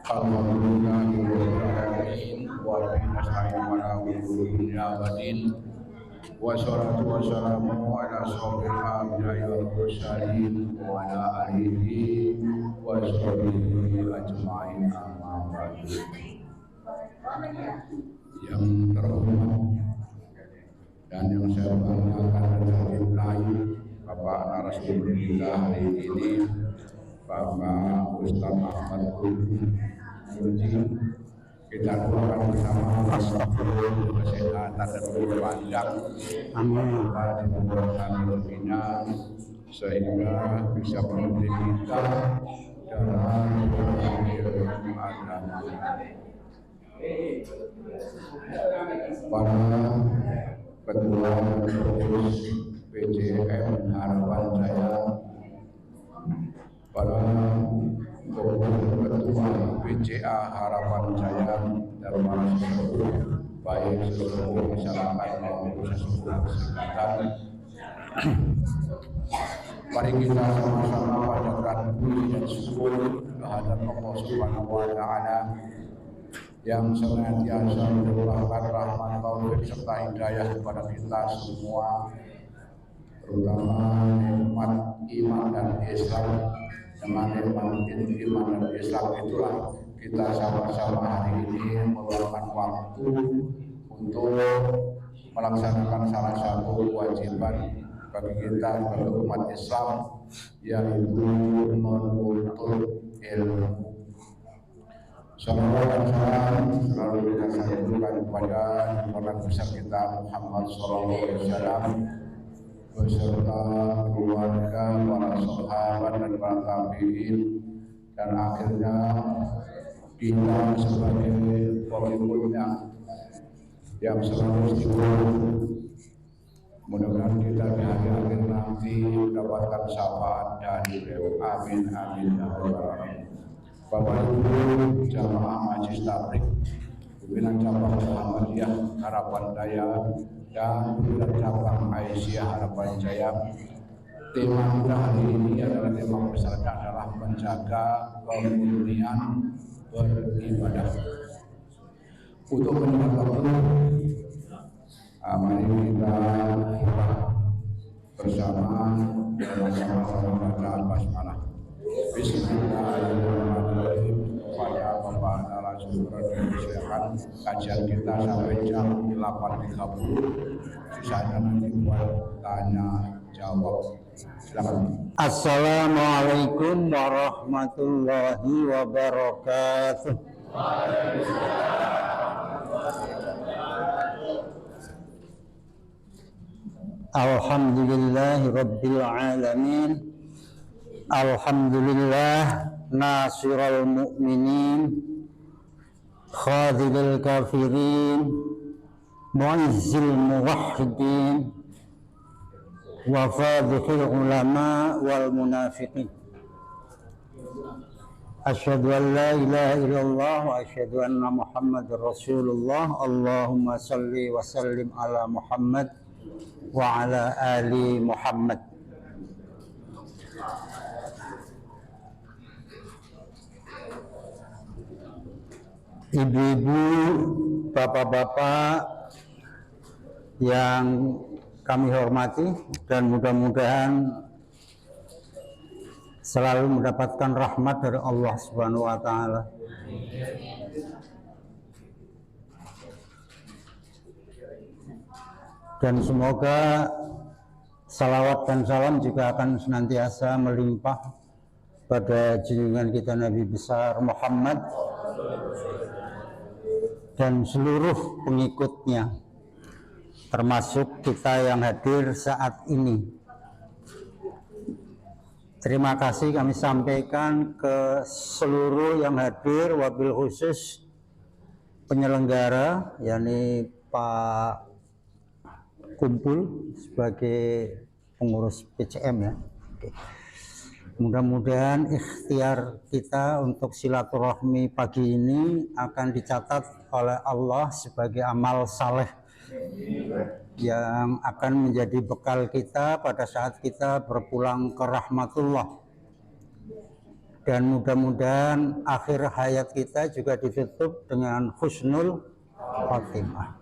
Alhamdulillahirrahmanirrahim wa binasta'in wa na'udhu dunya wadin wa salatu wa salamu ala sofil anbiya'i wal mursalin wa ala alihi wa sahbihi ajma'in amma ba'du. Yang terhormat dan yang saya banggakan dan saya cintai Bapak narasumber kita hari ini, Bapak Ustaz Ahmad Kunci. Kita doakan bersama astagfirullah, kesehatan dan umur panjang, amin, dimudahkan rezekinya sehingga bisa menemani kita dalam berakhir agama. Para ketua pengurus PJM Harapan Jaya, para ketua PCA Harapan Jaya dan para sesepuh baik seluruh masyarakat maupun sesepuh kesehatan, mari kita sama-sama panjatkan puji dan syukur kehadirat Allah Subhanahu wa Ta'ala yang senantiasa melimpahkan rahmat, taufik serta hidayah kepada kita semua, terutama nikmat iman dan Islam. Dengan nikmat iman dan Islam itulah kita sama-sama hari ini meluangkan waktu untuk melaksanakan salah satu kewajiban bagi kita sebagai umat Islam, yaitu menuntut ilmu. Salawat dan salam selalu kita sampaikan kepada junjungan besar kita Muhammad sallallahu alaihi wasallam beserta keluarga, para sahabat dan para tabi'in, dan akhirnya kita sebagai pengikutnya yang selalu istiqomah. Mudah-mudahan kita di hari akhir nanti mendapatkan syafaat dari beliau. Amin amin ya rabbal alamin. Bapak Ibu jamaah Majelis Tabligh, pimpinan cabang Muhammadiyah Harapan Jaya dan pimpinan cabang Aisyah Harapan Jaya, tema kita hari ini adalah tema besarnya adalah menjaga kemurnian beribadah. Untuk menjaga itu, mari kita bersama dalam sama-sama bacaan basmalah. Bismillahirrahmanirrahim. Kepada Bapak narasumber dan silakan kajian kita sampai jam 8.30. Sisanya nanti buat tanya jawab. Silakan. Assalamualaikum warahmatullahi wabarakatuh. Alhamdulillahi rabbil alamin. Alhamdulillah nasiral mu'minin khadhilil kafirin mu'izzil muwahhidin wa fadhihil ulama wal munafiqin. Asyhadu an la ilaha illallah wa asyhadu anna Muhammadar Rasulullah. Allahumma salli wa sallim ala Muhammad wa ala ali Muhammad. Ibu-ibu, bapak-bapak yang kami hormati dan mudah-mudahan selalu mendapatkan rahmat dari Allah Subhanahu wa Ta'ala. Dan semoga salawat dan salam juga akan senantiasa melimpah pada junjungan kita Nabi besar Muhammad dan seluruh pengikutnya, termasuk kita yang hadir saat ini. Terima kasih kami sampaikan ke seluruh yang hadir, wabil khusus penyelenggara, yakni Pak Kumpul sebagai pengurus PCM ya. Oke. Mudah-mudahan ikhtiar kita untuk silaturahmi pagi ini akan dicatat oleh Allah sebagai amal saleh yang akan menjadi bekal kita pada saat kita berpulang ke rahmatullah, dan mudah-mudahan akhir hayat kita juga ditutup dengan husnul khotimah.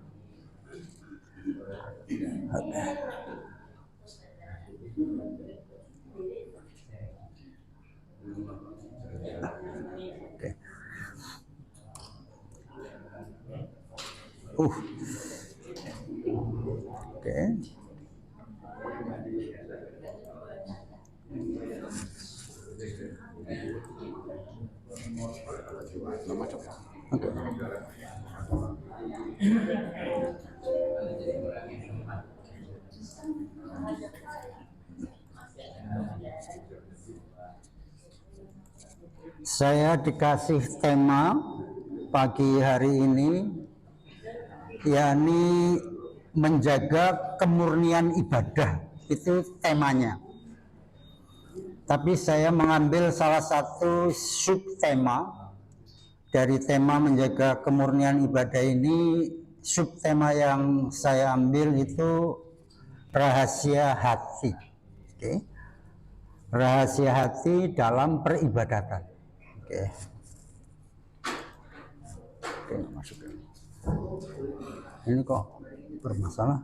Oke. Saya dikasih tema pagi hari ini, yakni menjaga kemurnian ibadah. Itu temanya. Tapi saya mengambil salah satu subtema dari tema menjaga kemurnian ibadah ini. Subtema yang saya ambil itu rahasia hati. Oke. Rahasia hati dalam peribadatan. Oke. Oke, masuk. Ini kok bermasalah.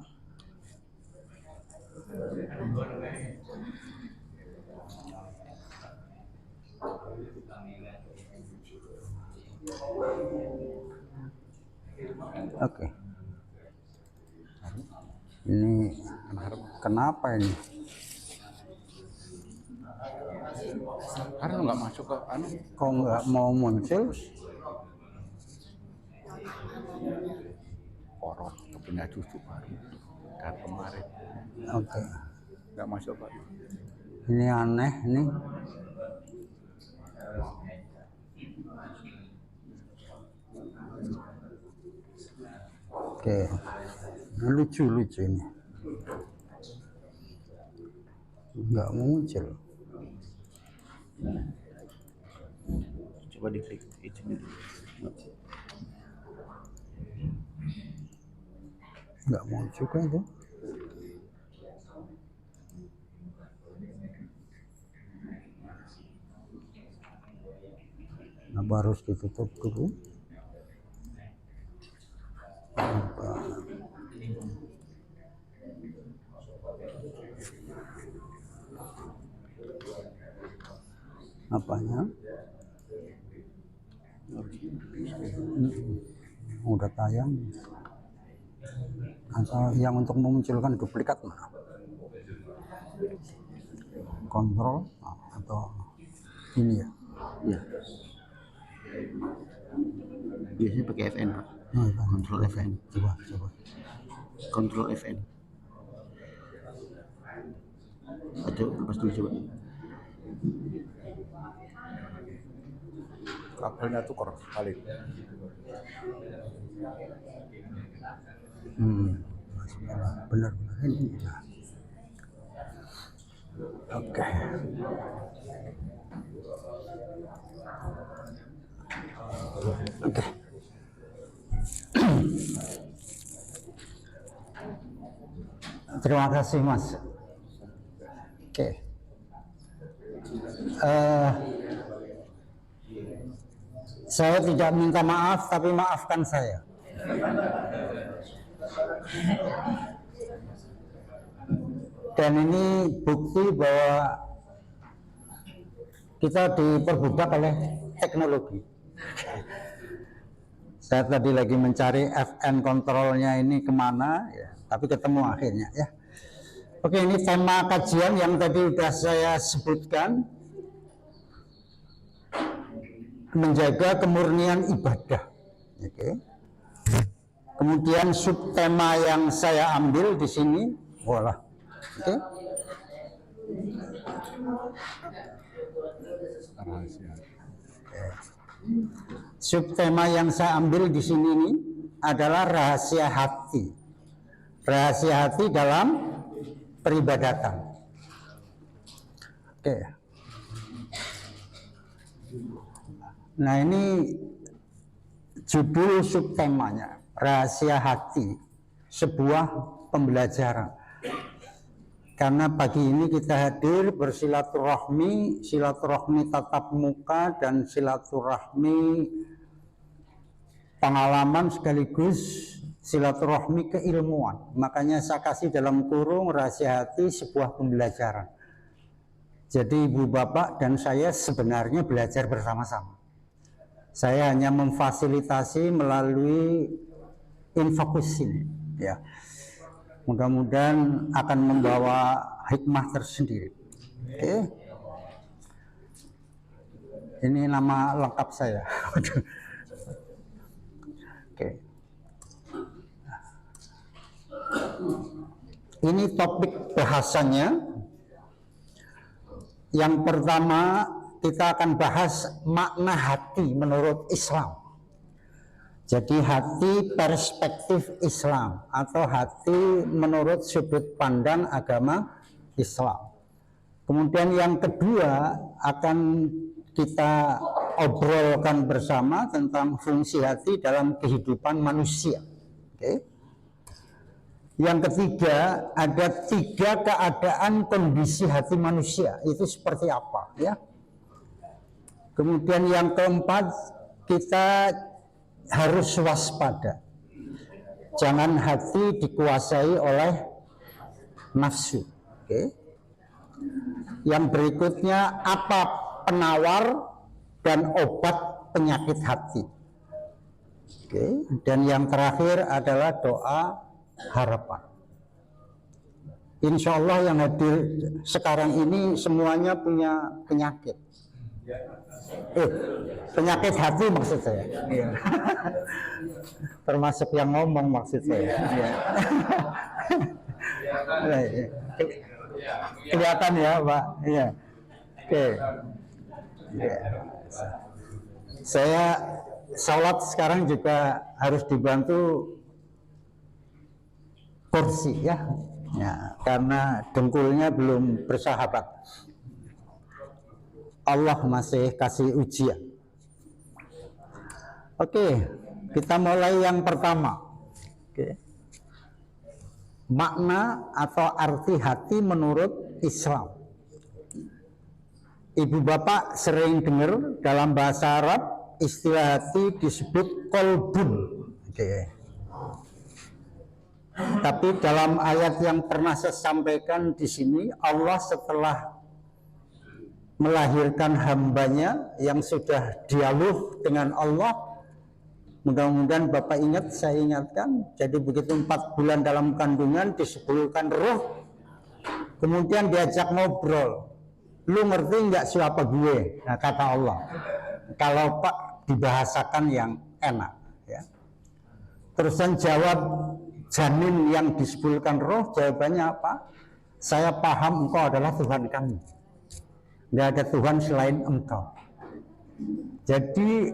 Oke. Ini kenapa ini? Karena nggak masuk ke anu. Kok nggak mau muncul? Orang punya cucu baru dari kemarin. Oke. Nggak masuk Pak. Ini aneh nih. Oke. Lucu ini. Nggak muncul. Coba diklik izin. Nggak muncul kan itu? Apa harus ditutup dulu? Apanya? Udah tayang. Atau yang untuk memunculkan duplikat mana? Kontrol atau ini ya? Iya. Biasanya pakai FN Pak. Kontrol FN. Coba. Kontrol FN. Atau lepas dulu coba. Kabelnya tukar kali. Benar ini. Oke. Terima kasih Mas. Oke. Saya tidak minta maaf, tapi maafkan saya. Dan ini bukti bahwa kita diperbudak oleh teknologi. Saya tadi lagi mencari FN kontrolnya ini kemana, ya, tapi ketemu akhirnya ya. Oke, ini tema kajian yang tadi sudah saya sebutkan, menjaga kemurnian ibadah. Oke. Kemudian subtema yang saya ambil di sini, voila. Oke. Subtema yang saya ambil di sini ini adalah rahasia hati. Rahasia hati dalam peribadatan. Oke. Nah, ini judul subtemanya, rahasia hati sebuah pembelajaran. Karena pagi ini kita hadir bersilaturahmi, silaturahmi tatap muka dan silaturahmi pengalaman sekaligus silaturahmi keilmuan. Makanya saya kasih dalam kurung rahasia hati sebuah pembelajaran. Jadi ibu bapak dan saya sebenarnya belajar bersama-sama. Saya hanya memfasilitasi melalui infokus ini, ya. Mudah-mudahan akan membawa hikmah tersendiri. Oke. Ini nama lengkap saya. Oke. Ini topik bahasannya. Yang pertama kita akan bahas makna hati menurut Islam. Jadi hati perspektif Islam atau hati menurut sudut pandang agama Islam. Kemudian yang kedua akan kita obrolkan bersama tentang fungsi hati dalam kehidupan manusia. Oke. Yang ketiga ada 3 keadaan kondisi hati manusia itu seperti apa, ya. Kemudian yang keempat kita harus waspada. Jangan hati dikuasai oleh nafsu. Oke. Yang berikutnya apa penawar dan obat penyakit hati. Oke. Dan yang terakhir adalah doa harapan. Insya Allah yang hadir sekarang ini semuanya punya penyakit. Penyakit hati maksud saya. Iya. Termasuk yang ngomong maksud saya. Iya. Kelihatan ya Pak. Iya. Oke. Ya. Saya sholat sekarang juga harus dibantu kursi ya. Ya, karena dengkulnya belum bersahabat. Allah masih kasih ujian. Oke, kita mulai yang pertama. Oke. Makna atau arti hati menurut Islam. Ibu bapak sering dengar dalam bahasa Arab istilah hati disebut qalbun. Oke. Tapi dalam ayat yang pernah saya sampaikan di sini, Allah setelah melahirkan hambanya yang sudah dialog dengan Allah, mudah-mudahan Bapak ingat, saya ingatkan, jadi begitu 4 bulan dalam kandungan disebulkan roh, kemudian diajak ngobrol, lu ngerti nggak siapa gue? Nah, kata Allah, kalau Pak dibahasakan yang enak, ya. Terusan jawab janin yang disebulkan roh, jawabannya apa? Saya paham engkau adalah Tuhan kami. Tidak ada Tuhan selain engkau. Jadi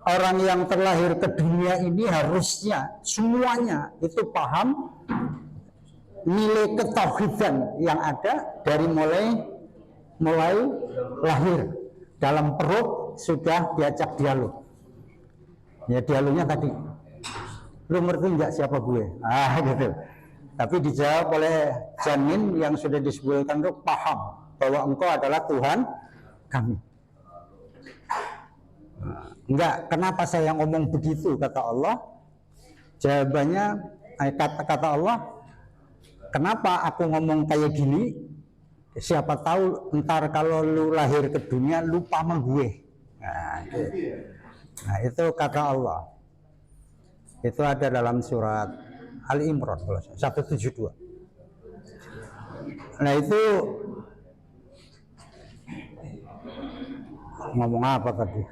orang yang terlahir ke dunia ini harusnya semuanya itu paham nilai ketauhidan yang ada dari mulai lahir. Dalam perut sudah diajak dialog. Ya dialognya tadi, lu ngerti nggak siapa gue? Gitu. Tapi dijawab oleh janin yang sudah disebutkan itu paham bahwa engkau adalah Tuhan kami. Enggak, kenapa saya ngomong begitu, kata Allah? Jawabannya, kata Allah, kenapa aku ngomong kayak gini? Siapa tahu ntar kalau lu lahir ke dunia lupa sama gue. Nah, itu kata Allah. Itu ada dalam surat Ali Imran 172. Nah itu ngomong apa tadi?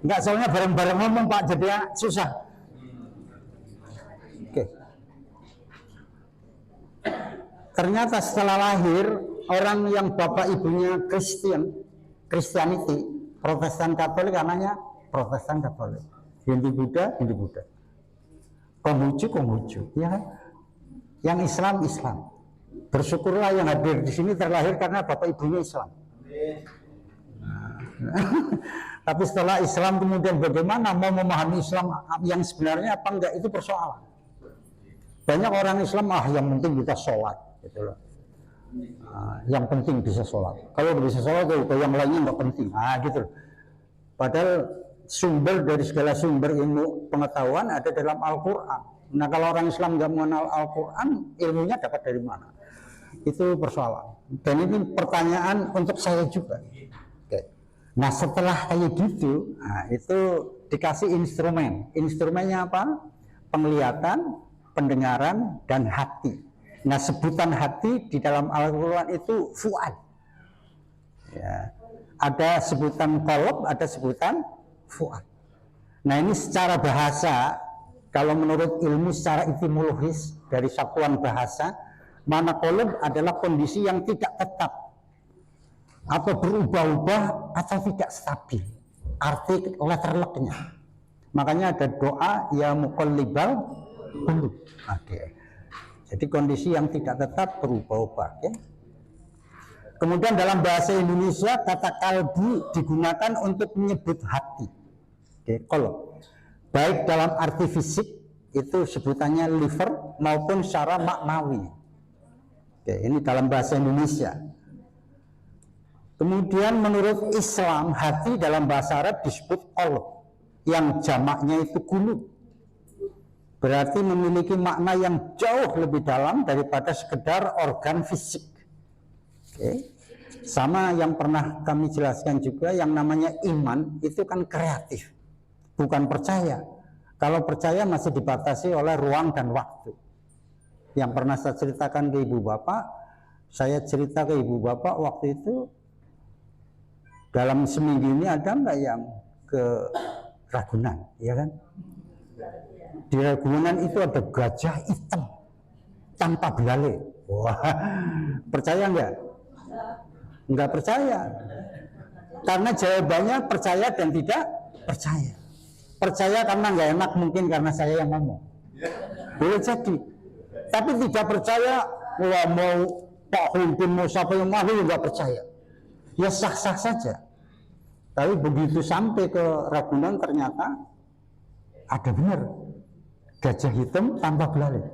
Enggak, soalnya bareng-bareng ngomong Pak, jadi susah. Oke. Ternyata setelah lahir, orang yang bapak ibunya Christianity, Protestan Katolik, anaknya Protestan Katolik, Hindu Buddha, Konghucu, ya kan? Yang Islam. Bersyukurlah yang hadir di sini terlahir karena bapak ibunya Islam. Tapi setelah Islam kemudian bagaimana mau memahami Islam yang sebenarnya apa enggak, itu persoalan. Banyak orang Islam yang penting kita sholat gitu loh. Yang penting bisa sholat. Kalau bisa sholat itu yang lainnya nggak penting. Gitu loh. Padahal sumber dari segala sumber ilmu pengetahuan ada dalam Al-Quran. Nah kalau orang Islam nggak mengenal Al-Quran, ilmunya dapat dari mana? Itu persoalan. Dan ini pertanyaan untuk saya juga. Oke. Nah setelah kayak gitu, itu dikasih instrumen. Instrumennya apa? Penglihatan, pendengaran, dan hati. Nah sebutan hati di dalam Al-Quran itu fuad. Ya. Ada sebutan qalb, ada sebutan fuad. Nah ini secara bahasa, kalau menurut ilmu secara etimologis dari satuan bahasa, mana qalb adalah kondisi yang tidak tetap atau berubah-ubah atau tidak stabil. Arti letterleknya. Makanya ada doa ya muqallibal qulub. Oke. Jadi kondisi yang tidak tetap berubah-ubah. Oke. Kemudian dalam bahasa Indonesia kata kalbu digunakan untuk menyebut hati. Oke, qalb. Baik dalam arti fisik itu sebutannya liver maupun secara maknawi. Oke, ini dalam bahasa Indonesia. Kemudian menurut Islam hati dalam bahasa Arab disebut qalb, yang jamaknya itu qulub. Berarti memiliki makna yang jauh lebih dalam daripada sekedar organ fisik. Oke. Sama yang pernah kami jelaskan juga, yang namanya iman itu kan kreatif, bukan percaya. Kalau percaya masih dibatasi oleh ruang dan waktu. Yang pernah saya ceritakan ke ibu bapak, saya cerita ke ibu bapak waktu itu, dalam seminggu ini ada nggak yang ke Ragunan, ya kan? Di Ragunan itu ada gajah hitam tanpa belalai. Wah, percaya nggak? Nggak percaya. Karena jawabannya percaya dan tidak percaya. Percaya karena nggak enak mungkin karena saya yang ngomong. Boleh jadi. Tapi tidak percaya, wah mau Pak Humpin mau siapa yang mau nggak percaya. Ya sah-sah saja. Tapi begitu sampai ke Ragunan ternyata ada benar gajah hitam tanpa belalai.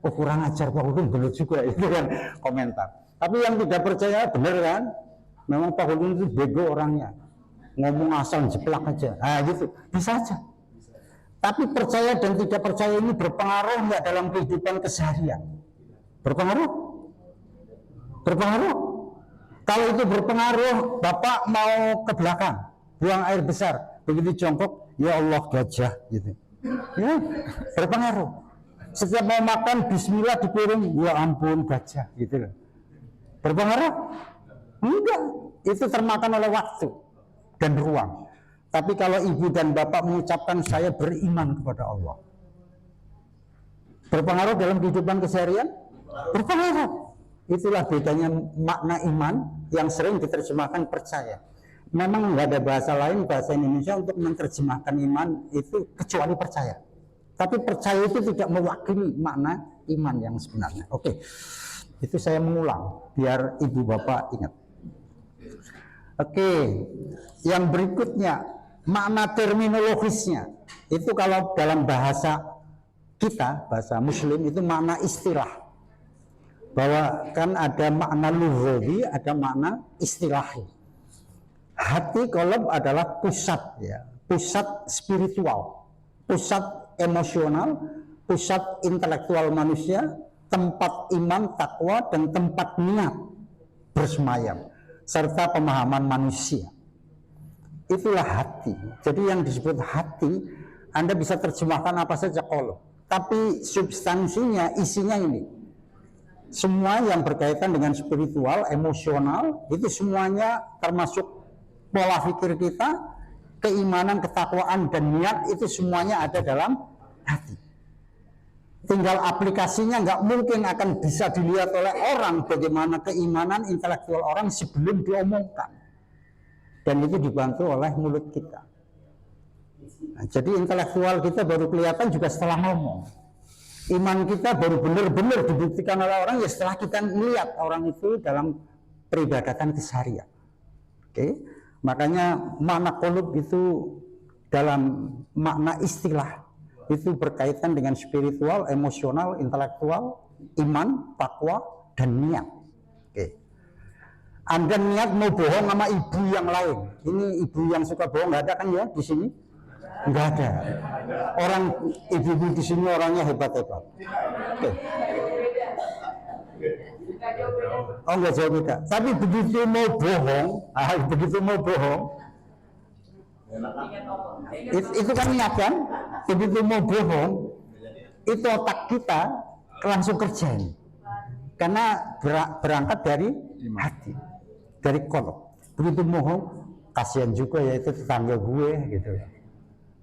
Oh kurang ajar Pak Humpin, benar juga itu kan komentar. Tapi yang tidak percaya benar kan? Memang Pak Humpin itu bego orangnya, ngomong asal jeplak aja. Gitu bisa aja. Tapi percaya dan tidak percaya ini berpengaruh nggak dalam kehidupan keseharian? Berpengaruh? Berpengaruh? Kalau itu berpengaruh, Bapak mau ke belakang, buang air besar, begitu jongkok, ya Allah gajah, gitu. Ya, berpengaruh. Setiap mau makan, Bismillah di piring, ya ampun gajah, gitu loh. Berpengaruh? Enggak, itu termakan oleh waktu dan ruang. Tapi kalau ibu dan bapak mengucapkan saya beriman kepada Allah, berpengaruh dalam kehidupan keseharian? Berpengaruh. Itulah bedanya makna iman yang sering diterjemahkan percaya. Memang nggak ada bahasa lain, bahasa Indonesia untuk menerjemahkan iman itu kecuali percaya. Tapi percaya itu tidak mewakili makna iman yang sebenarnya. Oke, itu saya mengulang biar ibu bapak ingat. Oke, yang berikutnya makna terminologisnya itu kalau dalam bahasa kita, bahasa Muslim itu makna istilah. Bahwa kan ada makna lughawi, ada makna istilahi. Hati qalb adalah pusat ya, pusat spiritual, pusat emosional, pusat intelektual manusia, tempat iman, takwa dan tempat niat bersemayam serta pemahaman manusia. Itulah hati. Jadi yang disebut hati, Anda bisa terjemahkan apa saja qalb, tapi substansinya, isinya ini. Semua yang berkaitan dengan spiritual, emosional, itu semuanya termasuk pola pikir kita, keimanan, ketakwaan, dan niat, itu semuanya ada dalam hati. Tinggal aplikasinya nggak mungkin akan bisa dilihat oleh orang bagaimana keimanan intelektual orang sebelum diomongkan. Dan itu dibantu oleh mulut kita. Nah, jadi intelektual kita baru kelihatan juga setelah ngomong. Iman kita baru benar-benar dibuktikan oleh orang ya setelah kita melihat orang itu dalam peribadatan keseharian. Oke. Makanya makna qulub itu dalam makna istilah itu berkaitan dengan spiritual, emosional, intelektual, iman, takwa, dan niat. Oke. Anda niat mau bohong sama ibu yang lain, ini ibu yang suka bohong nggak ada kan ya di sini? Nggak ada. Orang ibu-ibu di sini orangnya hebat-hebat. Oke. Oh nggak jauh beda. Tapi begitu mau bohong, itu kan niat kan? Begitu mau bohong, itu otak kita langsung kerjain. Karena berangkat dari hati, dari kolok. Begitu bohong, kasihan juga ya itu tetangga gue gitu.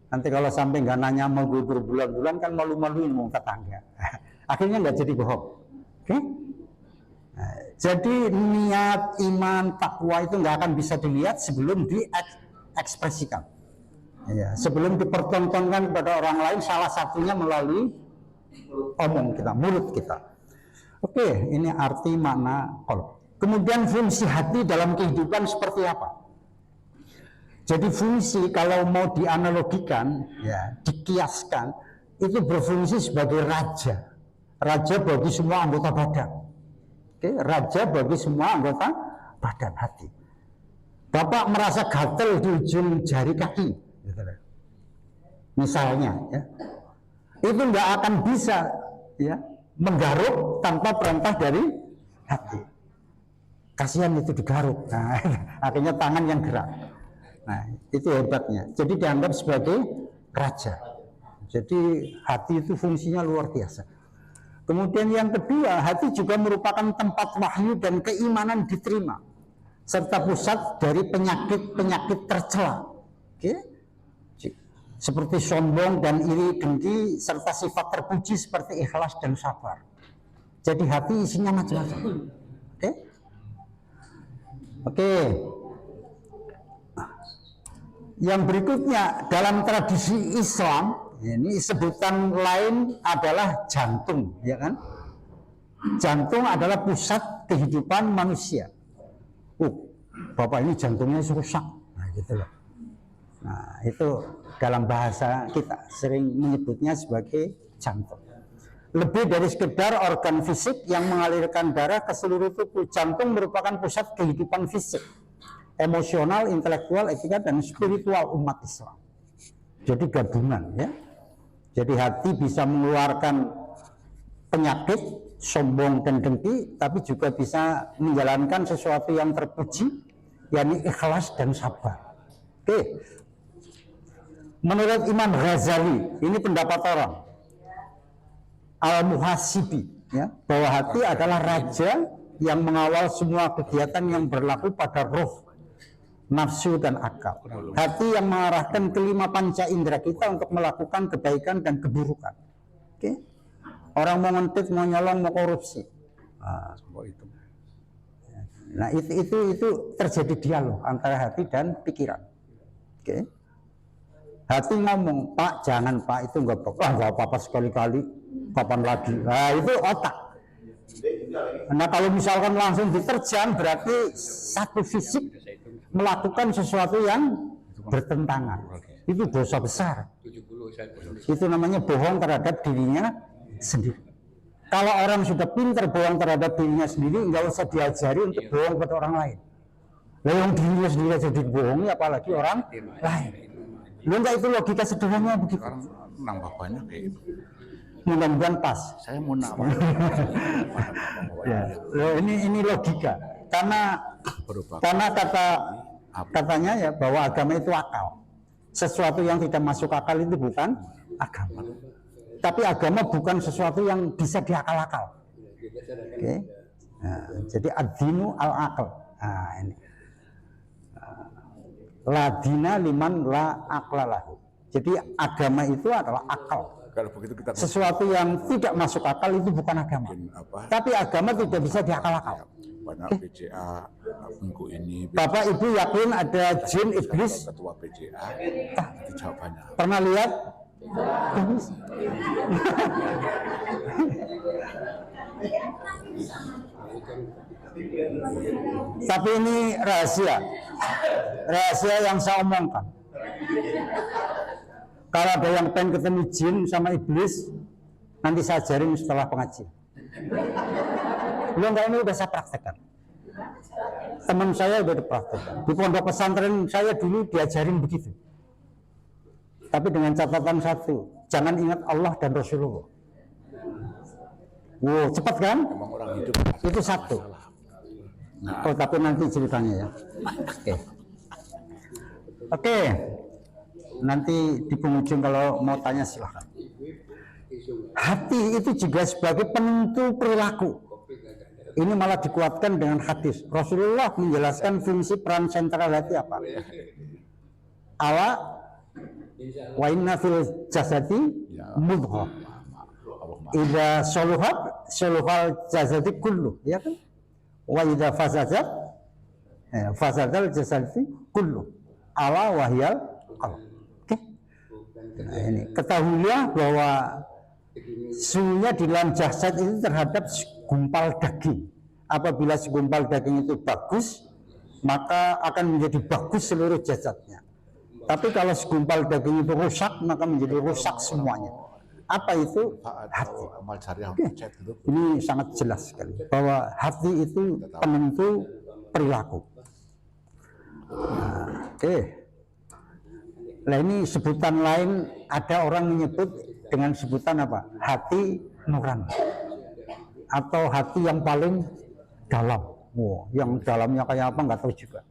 Nanti kalau sampai nggak nanya sama gue berbulan-bulan kan malu-maluin mau tetangga. Akhirnya nggak jadi bohong. Oke? Nah, jadi niat, iman, takwa itu nggak akan bisa dilihat sebelum diekspresikan. Ya, sebelum dipertontonkan kepada orang lain, salah satunya melalui omong kita, mulut kita. Oke, ini arti makna qalb. Kemudian fungsi hati dalam kehidupan seperti apa? Jadi fungsi kalau mau dianalogikan, ya, dikiaskan, itu berfungsi sebagai raja. Raja bagi semua anggota badan. Oke, raja bagi semua anggota badan hati. Bapak merasa gatel di ujung jari kaki, misalnya, ya, itu nggak akan bisa, ya, menggaruk tanpa perintah dari hati. Kasihan itu digaruk, nah, akhirnya tangan yang gerak. Nah, itu hebatnya. Jadi dianggap sebagai raja. Jadi hati itu fungsinya luar biasa. Kemudian yang kedua, hati juga merupakan tempat wahyu dan keimanan diterima, serta pusat dari penyakit-penyakit tercela. Oke? Seperti sombong dan iri dengki, serta sifat terpuji seperti ikhlas dan sabar. Jadi hati isinya macam-macam. Oke? Oke. Yang berikutnya, dalam tradisi Islam, ini sebutan lain adalah jantung, ya kan? Jantung adalah pusat kehidupan manusia. Bapak ini jantungnya rusak, nah gitu loh. Nah itu dalam bahasa kita sering menyebutnya sebagai jantung. Lebih dari sekedar organ fisik yang mengalirkan darah ke seluruh tubuh, jantung merupakan pusat kehidupan fisik, emosional, intelektual, etika, dan spiritual umat Islam. Jadi gabungan, ya. Jadi hati bisa mengeluarkan penyakit, sombong dan dengki, tapi juga bisa menjalankan sesuatu yang terpuji, yakni ikhlas dan sabar. Oke. Menurut Imam Ghazali, ini pendapat orang Al-Muhasibi, ya, bahwa hati adalah raja yang mengawal semua kegiatan yang berlaku pada roh, nafsu dan akal. Hati yang mengarahkan kelima panca indera kita untuk melakukan kebaikan dan keburukan. Oke? Orang mau ngentit, mau nyolong, mau korupsi. Nah, itu terjadi dialog antara hati dan pikiran. Oke? Hati ngomong, Pak, jangan Pak, itu nggak apa-apa sekali-kali, kapan lagi? Nah, itu otak. Nah, kalau misalkan langsung diterjang, berarti satu fisik melakukan sesuatu yang bertentangan. Itu dosa besar. Itu namanya bohong terhadap dirinya sendiri. Kalau orang sudah pintar bohong terhadap dirinya sendiri, nggak usah diajari untuk bohong pada orang lain. Lah yang dirinya sendiri aja dibohongi, apalagi orang lain. Lu enggak, itu logika sederhananya begitu. Sekarang nambah banyak kayak itu. Mudah-mudahan pas. Saya mau nambah. Ya, ini logika. Karena katanya ya bahwa agama itu akal. Sesuatu yang tidak masuk akal itu bukan agama. Tapi agama bukan sesuatu yang bisa diakal-akal. Oke. Nah, jadi ad-dinu al-aql. Nah, ini. La dina liman la aqlalahu. Jadi agama itu adalah akal. Kalau begitu kita sesuatu yang tidak masuk akal itu bukan agama. Tapi agama tidak bisa diakal-akal. Banyak PCA minggu ini. Bapak Ibu yakin ada jin iblis? Ketua PCA. Itu jawabannya. Pernah lihat? Nggak bisa. Tapi ini rahasia yang saya omongkan. Kalau ada yang pengen ketemu jin sama iblis, nanti saya ajarin setelah pengajian. Belum enggak, ini udah saya praktekkan. Teman saya udah dipraktekkan. Di pondok pesantren saya dulu diajarin begitu. Tapi dengan catatan satu, jangan ingat Allah dan Rasulullah. Wow, cepat kan? Emang orang hidup Itu satu. Nah, Oh, tapi nanti ceritanya ya. Oke. Nanti di penghujung kalau mau tanya silahkan. Hati itu juga sebagai penentu perilaku. Ini malah dikuatkan dengan hadis. Rasulullah menjelaskan fungsi peran sentral hati apa. Ala wa inna fil jasadi mudghah. Idza saluhat saluhal jasadi kullu, ya kan? Wa idza fasadat fasadal jasadi kullu. Ala wahyal qalb. Oke. Nah, ini ketahuilah bahwa suhunya di dalam jasad itu terhadap segumpal daging. Apabila segumpal daging itu bagus, maka akan menjadi bagus seluruh jasadnya. Tapi kalau segumpal daging itu rusak, maka menjadi rusak semuanya. Apa itu? Hati. Ini sangat jelas sekali bahwa hati itu penentu perilaku. Oke. Nah, ini sebutan lain, ada orang menyebut dengan sebutan apa? Hati nurani atau hati yang paling dalam. Wow, yang dalamnya kayak apa nggak tahu juga.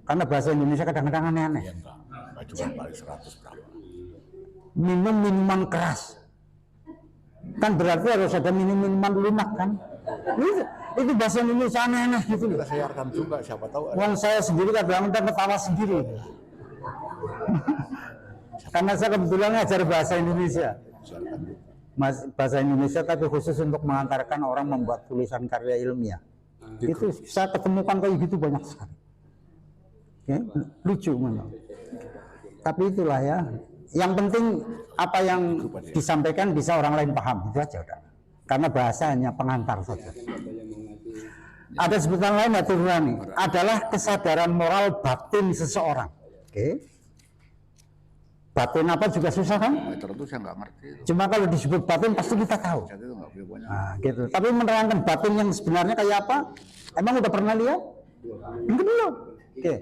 Karena bahasa Indonesia kadang-kadang aneh-aneh. Minum minuman keras, kan berarti harus ada minum minuman lunak kan? Itu bahasa Indonesia aneh-aneh gitu. Kita siarkan juga, siapa tahu. Wong saya sendiri kadang-kadang ketawa sendiri. Karena saya kebetulan ngajar bahasa Indonesia. Bahasa Indonesia tapi khusus untuk mengantarkan orang membuat tulisan karya ilmiah. Itu saya ketemukan kayak gitu banyak sekali. Ya, lucu memang. Tapi itulah ya. Yang penting apa yang disampaikan bisa orang lain paham, itu aja udah. Karena bahasa hanya pengantar saja. Ada sebutan lain hati nurani adalah kesadaran moral batin seseorang. Oke. Batin apa juga susah kan? Itu saya nggak ngerti. Cuma kalau disebut batin pasti kita tahu. Nah, gitu. Tapi menerangkan batin yang sebenarnya kayak apa? Emang udah pernah lihat? Enggak belum. Oke.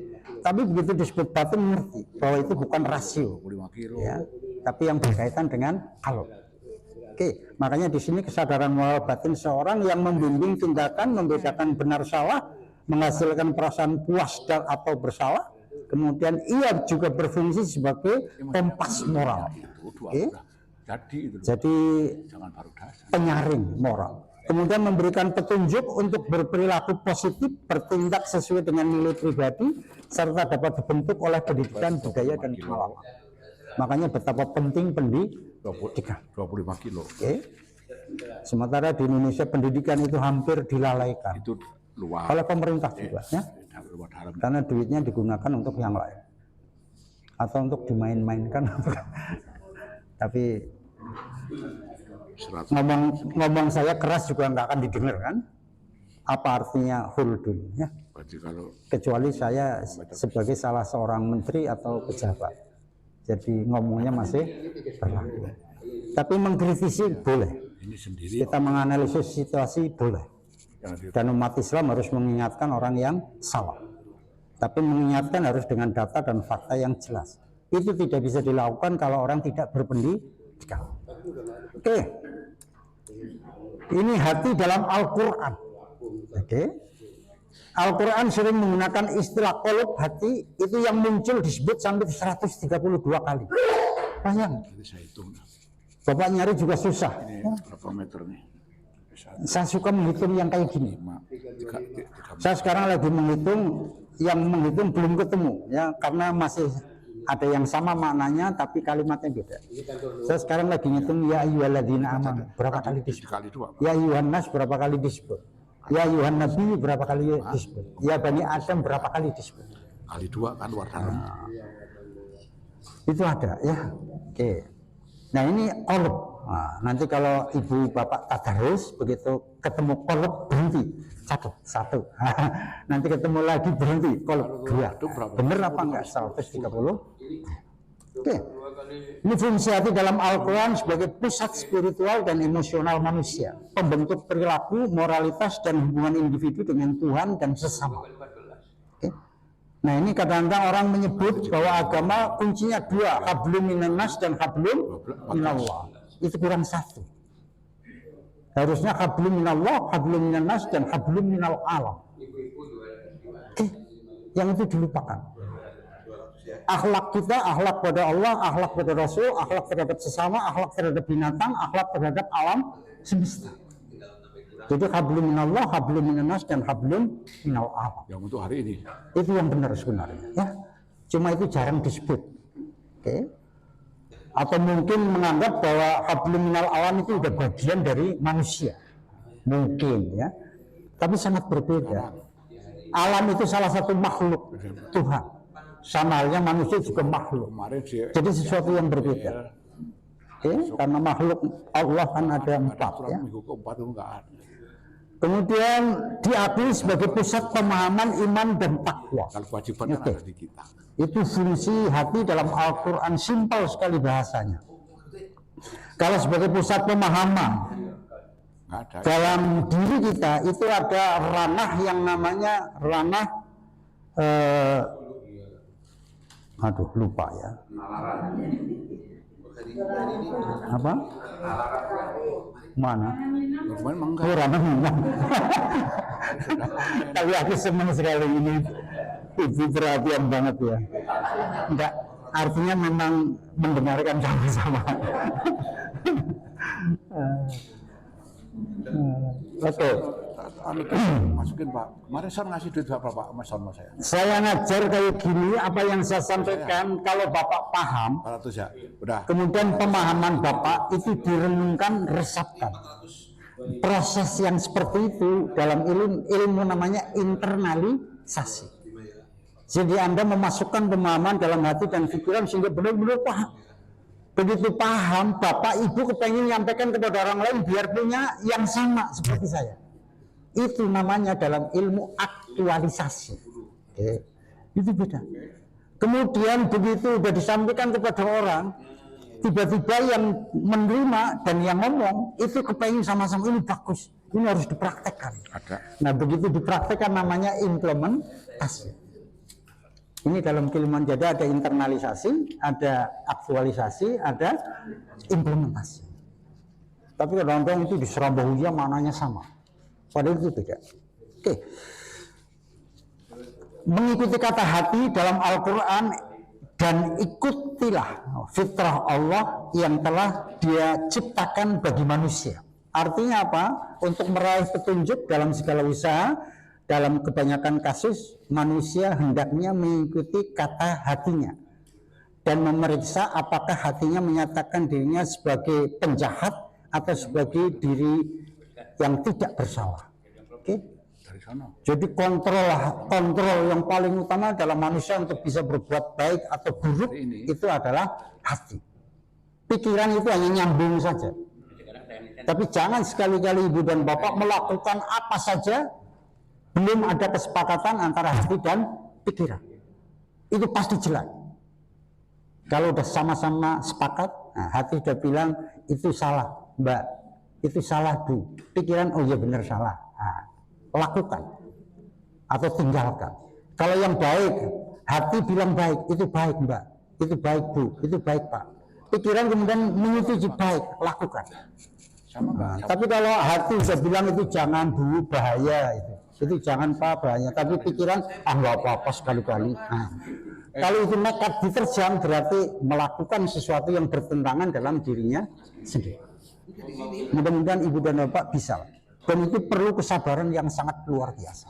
Tapi begitu disebut batin mengerti bahwa itu bukan rasio, ya, tapi yang berkaitan dengan kalb. Oke. Makanya di sini kesadaran moral batin seorang yang membimbing tindakan, membedakan benar salah, menghasilkan perasaan puas dan atau bersalah. Kemudian ia juga berfungsi sebagai kompas moral. Okay. Jadi penyaring moral. Kemudian memberikan petunjuk untuk berperilaku positif, bertindak sesuai dengan nilai pribadi, serta dapat dibentuk oleh pendidikan, budaya, dan pengalaman. Makanya betapa penting pendidikan. 25 kilo. Okay. Sementara di Indonesia pendidikan itu hampir dilalaikan. Itu luar. Oleh pemerintah juga, ya. Karena duitnya digunakan untuk yang lain atau untuk dimain-mainkan. Tapi ngomong saya keras juga nggak akan didengar kan? Apa artinya huldun ya? Kecuali saya sebagai salah seorang menteri atau pejabat, jadi ngomongnya masih berlaku. Tapi mengkritisi boleh, kita menganalisis situasi boleh. Dan umat Islam harus mengingatkan orang yang salah. Tapi mengingatkan harus dengan data dan fakta yang jelas. Itu tidak bisa dilakukan kalau orang tidak berpendidikan. Oke. Ini hati dalam Al-Quran. Oke. Al-Quran sering menggunakan istilah qulub, hati, itu yang muncul disebut sampai 132 kali. Bayang. Bapak nyari juga susah. Ini berapa meter nih? Saya suka menghitung yang kayak gini. Saya sekarang lagi menghitung, yang menghitung belum ketemu ya, karena masih ada yang sama maknanya tapi kalimatnya beda. Saya sekarang lagi ngitung ya ayyuhalladzina amanu berapa kali disebut, ya ayyuhan nas berapa kali disebut, ya ayyuhan nabi berapa kali disebut, ya bani Adam berapa kali disebut. Kali 2 kan luar dalam. Itu ada ya. Oke. Nah ini kolab. Nah, nanti kalau ibu bapak tadarus begitu ketemu kolab berhenti, satu. Nanti ketemu lagi berhenti, kolab 2. Bener apa enggak? 130. Oke. Ini fungsi hati dalam Al-Quran sebagai pusat spiritual dan emosional manusia, pembentuk perilaku, moralitas dan hubungan individu dengan Tuhan dan sesama. Oke. Nah ini kadang-kadang orang menyebut bahwa agama kuncinya 2, hablum minannas dan hablum minallah. Itu kurang 1. Harusnya hablum minallah, hablum minannas dan hablum minal alam. Oke. Yang itu dilupakan. Akhlak kita, akhlak pada Allah, akhlak pada Rasul, akhlak terhadap sesama, akhlak terhadap binatang, akhlak terhadap alam semesta. Jadi hablum minallah, hablum minannas dan hablum minal alam. Yang untuk hari ini. Itu yang benar sebenarnya. Ya. Cuma itu jarang disebut. Oke. Atau mungkin menganggap bahwa hablum minal alam itu udah bagian dari manusia. Mungkin ya. Tapi sangat berbeda. Alam itu salah satu makhluk Tuhan. Sama halnya manusia juga makhluk. Jadi sesuatu yang berbeda. Oke, karena makhluk Allah kan ada 4 ya. Kemudian diakui sebagai pusat pemahaman iman dan takwa. Kalau kewajiban ada di kita. Itu fungsi hati dalam Al-Quran, simpel sekali bahasanya. Kalau sebagai pusat pemahaman dalam diri kita itu ada ranah yang namanya ranah lupa ya. Apa? Mana? Oh, ranah minang. Tapi aku senang sekali ini. Ibu perhatian banget ya. Enggak, artinya memang mendengarkan sama-sama. Oke. Masukin Pak. Kemarin saya ngasih duit berapa Mas sama saya? Saya ngajar kayak gini, apa yang saya sampaikan kalau Bapak paham. 400 ya. Udah. Kemudian pemahaman Bapak itu direnungkan, resapkan. Proses yang seperti itu dalam ilmu namanya internalisasi. Jadi Anda memasukkan pemahaman dalam hati dan pikiran sehingga benar-benar paham. Begitu paham, Bapak Ibu kepengen menyampaikan kepada orang lain biar punya yang sama seperti saya. Itu namanya dalam ilmu aktualisasi. Oke. Itu beda. Kemudian begitu sudah disampaikan kepada orang, tiba-tiba yang menerima dan yang ngomong itu kepengen sama-sama, ini bagus, ini harus dipraktekkan. Nah begitu dipraktekkan namanya implementasi. Ini dalam keilmuan jadi ada internalisasi, ada aktualisasi, ada implementasi. Tapi kadang-kadang itu di Surabaya mananya sama. Padahal itu beda. Oke. Mengikuti kata hati dalam Al-Quran dan ikutilah fitrah Allah yang telah Dia ciptakan bagi manusia. Artinya apa? Untuk meraih petunjuk dalam segala usaha, dalam kebanyakan kasus manusia hendaknya mengikuti kata hatinya dan memeriksa apakah hatinya menyatakan dirinya sebagai penjahat atau sebagai diri yang tidak bersalah. Oke. Jadi kontrol yang paling utama dalam manusia untuk bisa berbuat baik atau buruk itu adalah hati. Pikiran itu hanya nyambung saja. Tapi jangan sekali-kali ibu dan bapak melakukan apa saja belum ada kesepakatan antara hati dan pikiran. Itu pasti jelek. Kalau udah sama-sama sepakat, nah, hati sudah bilang itu salah, Mbak. Itu salah, Bu. Pikiran, oh iya benar salah. Nah, lakukan atau tinggalkan. Kalau yang baik, hati bilang baik, itu baik, Mbak. Itu baik, Bu. Itu baik, Pak. Pikiran kemudian menyetujui baik, lakukan. Nah, tapi kalau hati sudah bilang itu jangan, Bu, bahaya itu jangan, Pak, bahaya. Tapi pikiran, nggak apa-apa sekali-kali. Nah, kalau itu nekat diterjang berarti melakukan sesuatu yang bertentangan dalam dirinya sendiri. Mudah-mudahan ibu dan bapak bisa. Dan itu perlu kesabaran yang sangat luar biasa.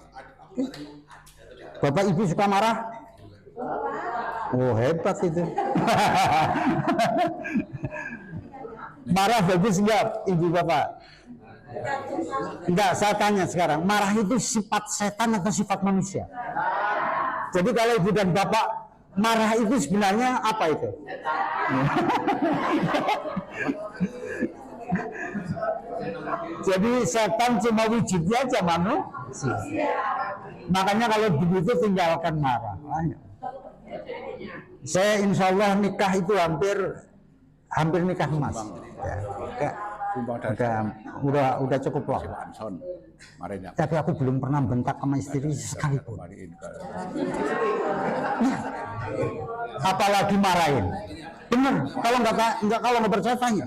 Oke. Bapak ibu suka marah? Oh hebat itu. Marah bagus enggak ibu bapak? Enggak, saya tanya sekarang. Marah itu sifat setan atau sifat manusia? Jadi kalau ibu dan bapak marah itu sebenarnya apa itu? Jadi setan cuma wujudnya aja manusia. Makanya kalau begitu tinggalkan marah. Saya insya Allah nikah itu hampir nikah emas. Udah cukup lama. Tapi aku belum pernah bentak sama istri sekalipun. Apalagi marahin. Bener, kalau nggak percaya tanya.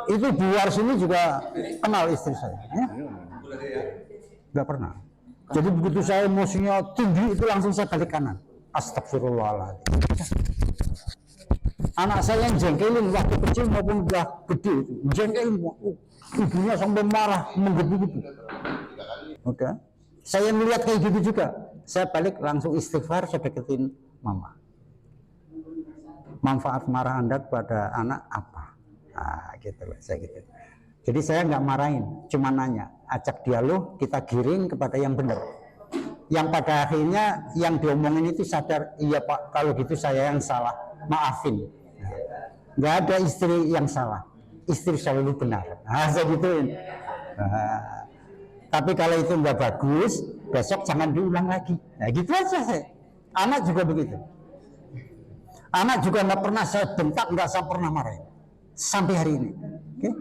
Itu di luar sini juga kenal istri saya. Ya? Nggak pernah. Jadi begitu saya emosinya tinggi itu langsung saya balik kanan. Astagfirullahaladzim. Anak saya yang jengkelin waktu kecil maupun udah gede itu jengkelin, ibunya sampai marah menggebu-gebu. Oke, saya melihat kayak gitu juga, saya balik langsung istighfar, saya deketin mama. Manfaat marah Anda kepada anak apa? Nah, gitu loh, saya gitu. Jadi saya nggak marahin, cuma nanya, ajak dialog, kita giring kepada yang benar. Yang pada akhirnya yang diomongin itu sadar, iya Pak, kalau gitu saya yang salah, maafin. Nggak ada istri yang salah, istri selalu benar. Nah, saya gituin. Nah, tapi kalau itu nggak bagus, besok jangan diulang lagi. Nah, gitu aja saya. Anak juga begitu. Anak juga nggak pernah saya bentak, nggak saya pernah marahin sampai hari ini. Okay?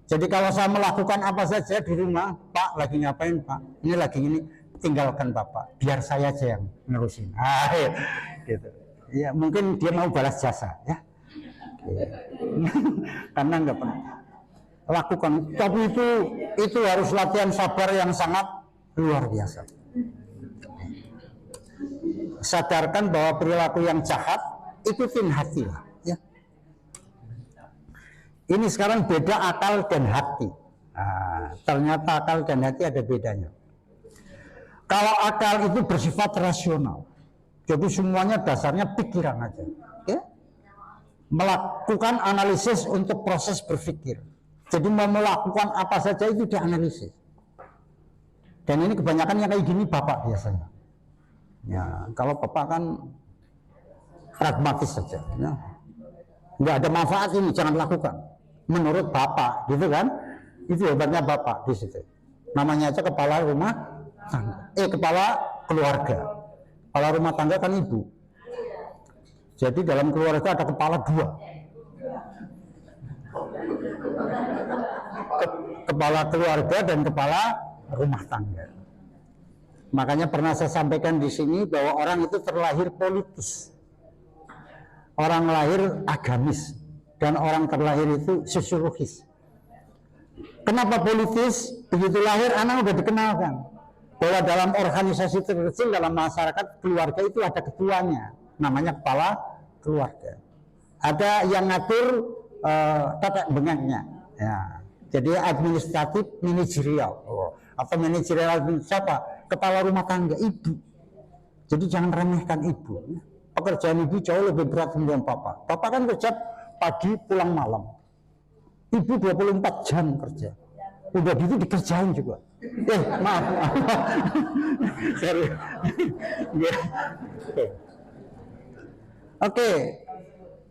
Jadi kalau saya melakukan apa saja di rumah, Pak lagi ngapain Pak? Ini lagi ini, tinggalkan Bapak, biar saya aja yang nerusin. Gitu. Ya mungkin dia mau balas jasa, ya. Karena nggak pernah lakukan. Tapi itu harus latihan sabar yang sangat luar biasa. Sadarkan bahwa perilaku yang jahat ikutin hati lah, ya. Ini sekarang beda akal dan hati. Nah, ternyata akal dan hati ada bedanya. Kalau akal itu bersifat rasional, jadi semuanya dasarnya pikiran aja, ya? Melakukan analisis untuk proses berpikir. Jadi mau melakukan apa saja itu dianalisis. Dan ini kebanyakan yang kayak gini bapak biasanya. Ya, kalau bapak kan pragmatis saja, ya. Nggak ada manfaat ini, jangan lakukan. Menurut bapak, gitu kan? Itu hebatnya bapak di situ. Namanya aja kepala rumah tangga, kepala keluarga. Kepala rumah tangga kan ibu. Jadi dalam keluarga ada kepala dua. Kepala keluarga dan kepala rumah tangga. Makanya pernah saya sampaikan di sini bahwa orang itu terlahir politis, orang lahir agamis, dan orang terlahir itu sosiologis. Kenapa politis? Begitu lahir anak udah dikenalkan bahwa dalam organisasi terkecil dalam masyarakat keluarga itu ada ketuanya, namanya kepala keluarga. Ada yang ngatur tata bengeknya, ya. Jadi administratif manajerial, atau manajerial siapa? Kepala rumah tangga, ibu. Jadi jangan remehkan ibu. Pekerjaan ibu jauh lebih berat dibanding papa. Papa kan kerja pagi pulang malam. Ibu 24 jam kerja. Udah gitu dikerjain juga. Maaf. Sorry. Oke.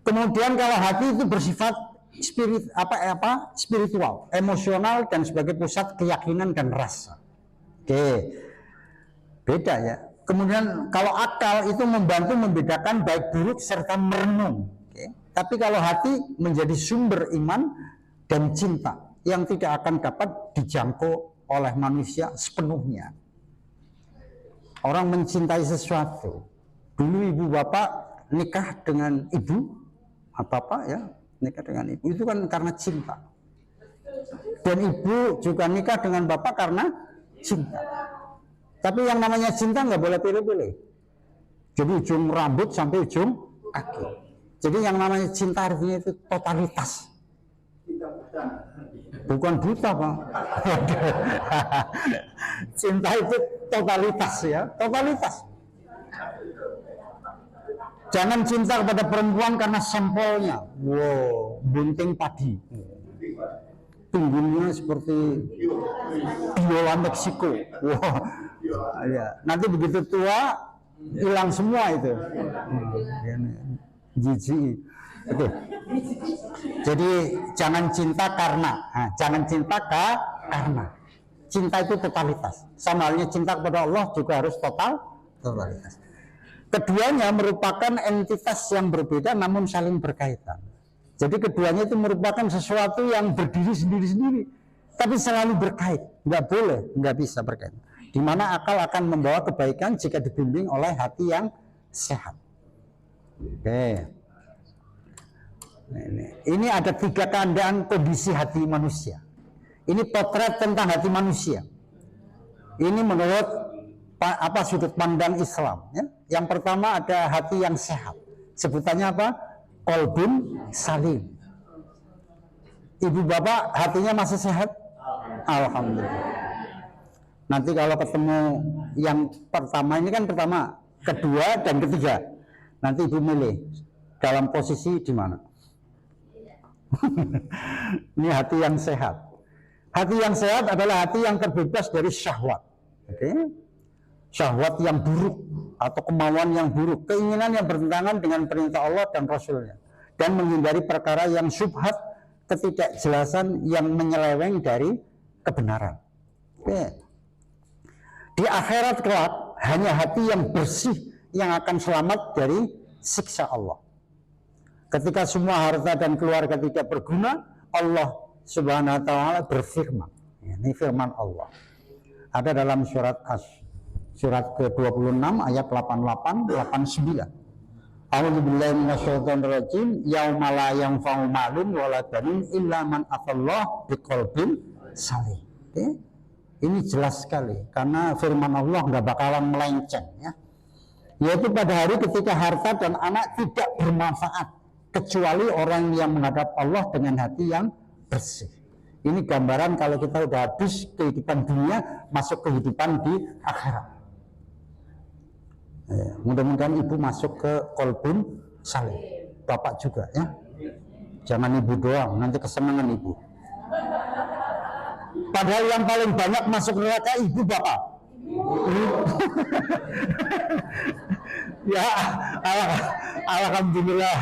Kemudian kalau hati itu bersifat spiritual, emosional dan sebagai pusat keyakinan dan rasa. Oke. Beda ya. Kemudian kalau akal itu membantu membedakan baik buruk serta merenung. Oke. Tapi kalau hati menjadi sumber iman dan cinta yang tidak akan dapat dijangkau oleh manusia sepenuhnya. Orang mencintai sesuatu. Dulu ibu bapak nikah dengan ibu, bapak ya nikah dengan ibu itu kan karena cinta. Dan ibu juga nikah dengan bapak karena cinta. Tapi yang namanya cinta nggak boleh pilih-pilih. Jadi ujung rambut sampai ujung kaki. Jadi yang namanya cinta artinya itu totalitas. Bukan buta Pak. Cinta itu totalitas ya, totalitas. Jangan cinta kepada perempuan karena sampelnya. Wow, bunting padi. Tunggungnya seperti biola Meksiko. Wow. Ya. Nanti begitu tua hilang semua itu. Jijik. Oke. Jadi jangan cinta karena, jangan cinta karena. Cinta itu totalitas. Sama halnya cinta kepada Allah juga harus totalitas. Keduanya merupakan entitas yang berbeda namun saling berkaitan. Jadi keduanya itu merupakan sesuatu yang berdiri sendiri-sendiri, tapi selalu berkait. Nggak boleh, nggak bisa berkait. Di mana akal akan membawa kebaikan jika dibimbing oleh hati yang sehat. Oke. Ini ada 3 keadaan kondisi hati manusia. Ini potret tentang hati manusia. Ini menurut sudut pandang Islam. Ya. Yang pertama ada hati yang sehat. Sebutannya apa? Qalbun salim. Ibu bapak hatinya masih sehat? Alhamdulillah. Nanti kalau ketemu yang pertama, ini kan pertama, kedua dan ketiga. Nanti ibu milih dalam posisi di mana. Ini hati yang sehat. Hati yang sehat adalah hati yang terbebas dari syahwat. Okay? Syahwat yang buruk atau kemauan yang buruk, keinginan yang bertentangan dengan perintah Allah dan Rasulnya, dan menghindari perkara yang syubhat, ketidakjelasan yang menyeleweng dari kebenaran. Okay. Di akhirat kelak hanya hati yang bersih yang akan selamat dari siksa Allah. Ketika semua harta dan keluarga tidak berguna, Allah Subhanahu wa ta'ala berfirman. Ini firman Allah. Ada dalam surat surat ke-26 ayat 88 89. A'udzubillahi minasyaitonir rajim. Yauma la yanfa'u malun wala banun illa man atallah biqalbin salim. Okay? Ini jelas sekali karena firman Allah nggak bakalan melenceng, ya. Yaitu pada hari ketika harta dan anak tidak bermanfaat kecuali orang yang menghadap Allah dengan hati yang bersih. Ini gambaran kalau kita udah habis kehidupan dunia, masuk kehidupan di akhirat. Mudah-mudahan ibu masuk ke qalbun salim. Bapak juga, ya. Jangan ibu doang, nanti kesenangan ibu. Padahal yang paling banyak masuk neraka ibu bapak. Ya, alhamdulillah.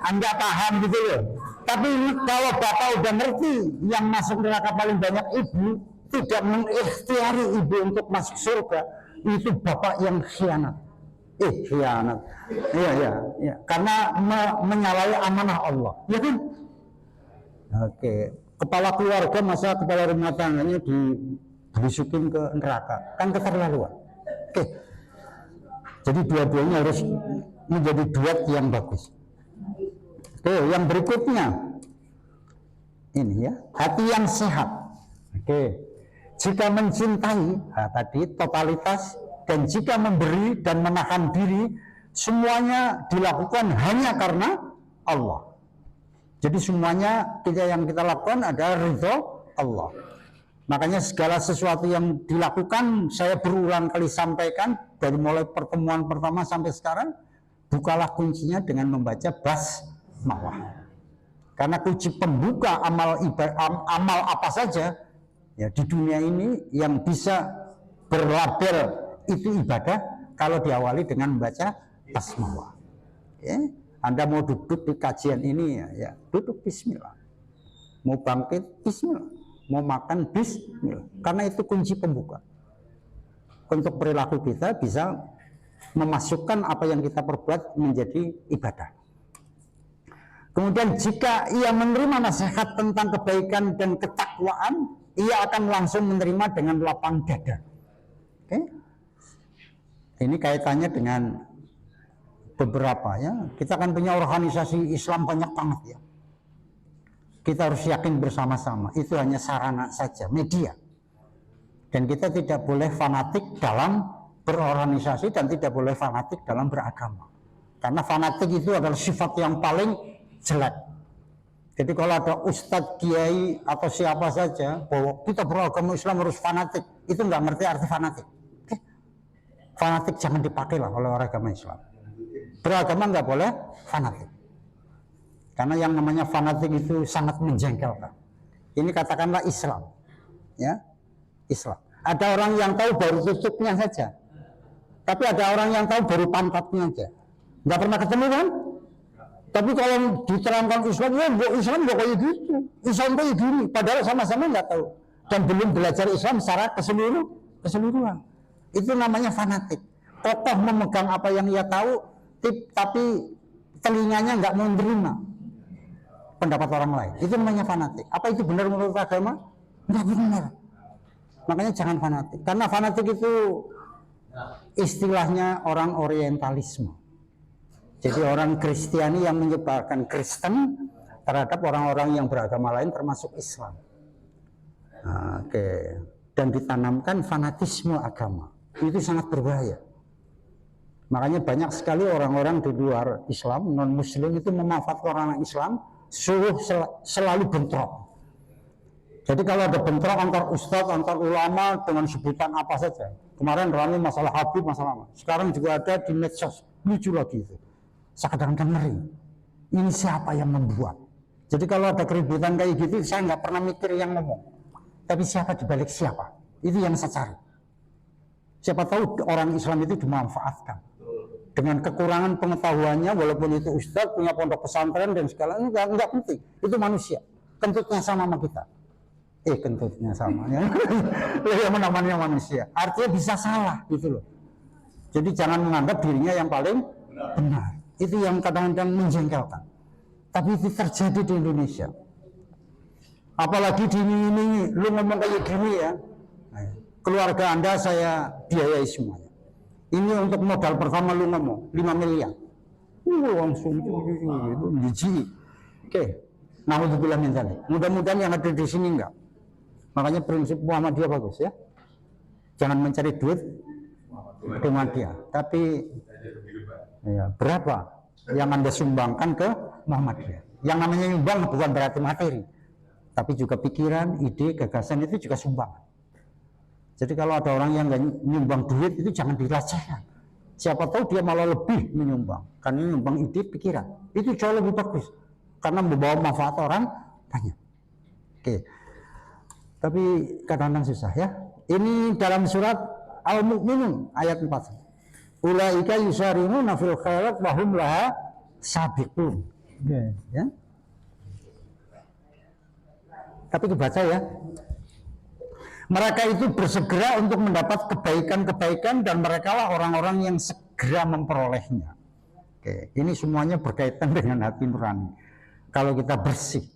Anda paham gitu loh. Tapi kalau bapak udah ngerti yang masuk neraka paling banyak ibu, tidak mengikhtiari ibu untuk masuk surga, itu bapak yang khianat. Khianat. Iya. Karena menyalahi amanah Allah. Ya kan? Oke. Kepala keluarga, masa kepala rumah tangganya dibisukin ke neraka, kan keterlaluan. Oke. Jadi dua-duanya harus menjadi duet yang bagus. Oke, yang berikutnya ini, ya, hati yang sehat. Oke. Jika mencintai, tadi totalitas, dan jika memberi dan menahan diri, semuanya dilakukan hanya karena Allah. Jadi semuanya yang kita lakukan adalah ridho Allah. Makanya segala sesuatu yang dilakukan, saya berulang kali sampaikan dari mulai pertemuan pertama sampai sekarang, bukalah kuncinya dengan membaca basmalah. Karena kunci pembuka amal apa saja, ya, di dunia ini yang bisa berlabel itu ibadah kalau diawali dengan membaca basmalah. Okay? Anda mau duduk di kajian ini, ya duduk bismillah. Mau bangkit bismillah. Mau makan bismillah. Karena itu kunci pembuka. Untuk perilaku kita bisa memasukkan apa yang kita perbuat menjadi ibadah. Kemudian jika ia menerima nasihat tentang kebaikan dan ketakwaan, ia akan langsung menerima dengan lapang dada. Oke? Ini kaitannya dengan beberapa, ya. Kita kan punya organisasi Islam banyak banget, ya. Kita harus yakin bersama-sama. Itu hanya sarana saja, media. Dan kita tidak boleh fanatik dalam berorganisasi dan tidak boleh fanatik dalam beragama. Karena fanatik itu adalah sifat yang paling jelek. Jadi kalau ada ustadz, kiai atau siapa saja bahwa kita beragama Islam harus fanatik, itu nggak ngerti arti fanatik. Oke? Fanatik jangan dipakai lah oleh orang agama Islam. Beragama nggak boleh fanatik. Karena yang namanya fanatik itu sangat menjengkelkan. Ini katakanlah Islam, ya, Islam. Ada orang yang tahu baru tutupnya saja. Tapi ada orang yang tahu baru pantatnya aja. Nggak pernah ketemu kan? Tapi kalau diterangkan Islam, ya Islam nggak kayak gitu. Islam kayak gini. Padahal sama-sama nggak tahu. Dan belum belajar Islam secara keseluruhan. Itu namanya fanatik. Kokoh memegang apa yang ia tahu, tapi telinganya nggak mau menerima pendapat orang lain. Itu namanya fanatik. Apa itu benar menurut agama? Nggak benar. Makanya jangan fanatik. Karena fanatik itu istilahnya orang orientalisme. Jadi orang Kristiani yang menyebarkan Kristen terhadap orang-orang yang beragama lain termasuk Islam. Oke. Dan ditanamkan fanatisme agama. Itu sangat berbahaya. Makanya banyak sekali orang-orang di luar Islam, non-Muslim itu memanfaatkan orang Islam selalu bentrok. Jadi kalau ada bentrok antar ustadz, antar ulama dengan sebutan apa saja. Kemarin ramai masalah Habib, masalah apa. Sekarang juga ada di medsos, lucu lagi itu. Saya kadang-kadang ngeri. Ini siapa yang membuat? Jadi kalau ada keributan kayak gitu, saya nggak pernah mikir yang ngomong. Tapi siapa dibalik siapa? Itu yang saya cari. Siapa tahu orang Islam itu dimanfaatkan. Dengan kekurangan pengetahuannya, walaupun itu ustadz, punya pondok pesantren dan segala, enggak penting. Itu manusia. Kentutnya sama kita. Kentutnya sama ya. Yang namanya manusia. Artinya bisa salah gitu loh. Jadi jangan menganggap dirinya yang paling benar. Itu yang kadang-kadang menjengkelkan. Tapi itu terjadi di Indonesia. Apalagi diiming-imingi, lu ngomong kayak gini ya. Keluarga Anda saya biayai semuanya. Ini untuk modal pertama lu ngomong 5 miliar. Langsung itu biji. Oke. Nauzubillah min dzalik. Mudah-mudahan yang ada di sini enggak. Makanya prinsip Muhammadiyah bagus ya. Jangan mencari duit ke Muhammadiyah, tapi ya, berapa yang Anda sumbangkan ke Muhammadiyah. Yang namanya nyumbang bukan berarti materi, tapi juga pikiran, ide, gagasan itu juga sumbangan. Jadi kalau ada orang yang nggak nyumbang duit itu jangan dilecehkan. Siapa tahu dia malah lebih menyumbang, karena nyumbang ide, pikiran itu jauh lebih bagus karena membawa manfaat orang banyak. Oke. Tapi kadang-kadang susah ya. Ini dalam surat Al-Mu'minun ayat 4. Ulaika yusari'una fil khairat wa hum laha sabiqun. Ya. Tapi dibaca ya. Mereka itu bersegera untuk mendapat kebaikan-kebaikan dan mereka lah orang-orang yang segera memperolehnya. Oke, ini semuanya berkaitan dengan hati nurani. Kalau kita bersih.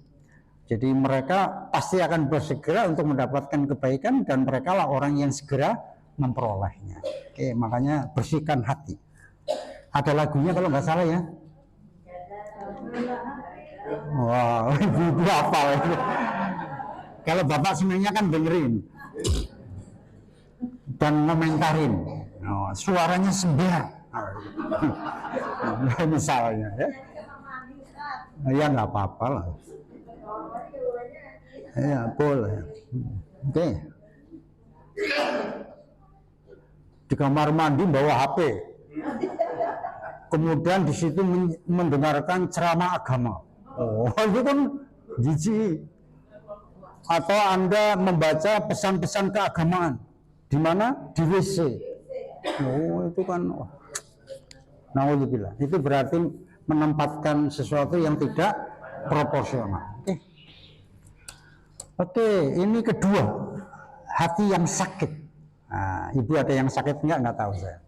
Jadi mereka pasti akan bersegera untuk mendapatkan kebaikan dan mereka lah orang yang segera memperolehnya. Oke, makanya bersihkan hati. Ada lagunya kalau nggak salah ya. Wow, ibu apa itu? Kalau bapak sebenarnya kan dengerin dan komentarin. Suaranya sembilan. Misalnya ya. Ya nggak apa-apa lah. Ya boleh. Oke. Di kamar mandi bawa HP. Kemudian di situ mendengarkan ceramah agama. Oh, itu kan jijik. Atau Anda membaca pesan-pesan keagamaan. Di mana? Di WC. Oh, itu kan naudzubillah. Itu berarti menempatkan sesuatu yang tidak proporsional. Oke, ini kedua, hati yang sakit. Nah, ibu ada yang sakit nggak tahu saya.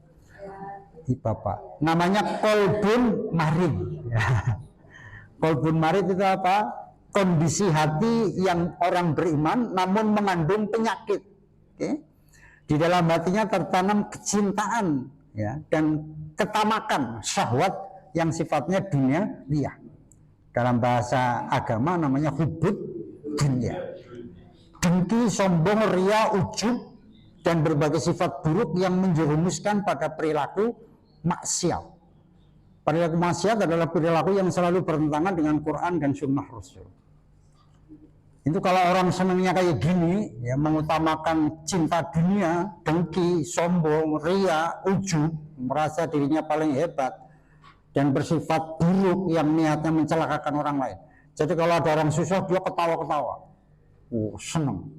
Bapak, namanya kolbun marid. Kolbun marid itu apa? Kondisi hati yang orang beriman, namun mengandung penyakit. Oke? Di dalam hatinya tertanam kecintaan, ya, dan ketamakan, syahwat yang sifatnya duniawiah. Dalam bahasa agama namanya hubud dunia. Dengki, sombong, ria, ujub, dan berbagai sifat buruk yang menjerumuskan pada perilaku maksiat. Perilaku maksiat adalah perilaku yang selalu bertentangan dengan Quran dan Sunnah Rasul. Itu kalau orang senangnya kayak gini, ya, mengutamakan cinta dunia, dengki, sombong, ria, ujub, merasa dirinya paling hebat, dan bersifat buruk yang niatnya mencelakakan orang lain. Jadi kalau ada orang susah, dia ketawa-ketawa. Senang.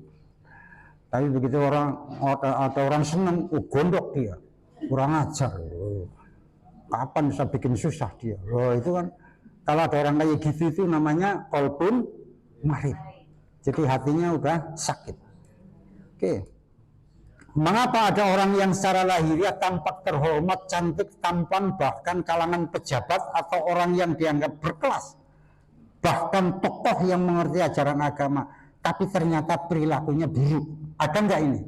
Tapi begitu ada orang senang, gondok dia. kurang ajar. Kapan bisa bikin susah dia? Oh, itu kan kalau ada orang kayak gitu itu namanya qalbun marid. Jadi hatinya udah sakit. Oke. Mengapa ada orang yang secara lahiriah tampak terhormat, cantik, tampan, bahkan kalangan pejabat atau orang yang dianggap berkelas, bahkan tokoh yang mengerti ajaran agama, tapi ternyata perilakunya buruk? Ada nggak ini?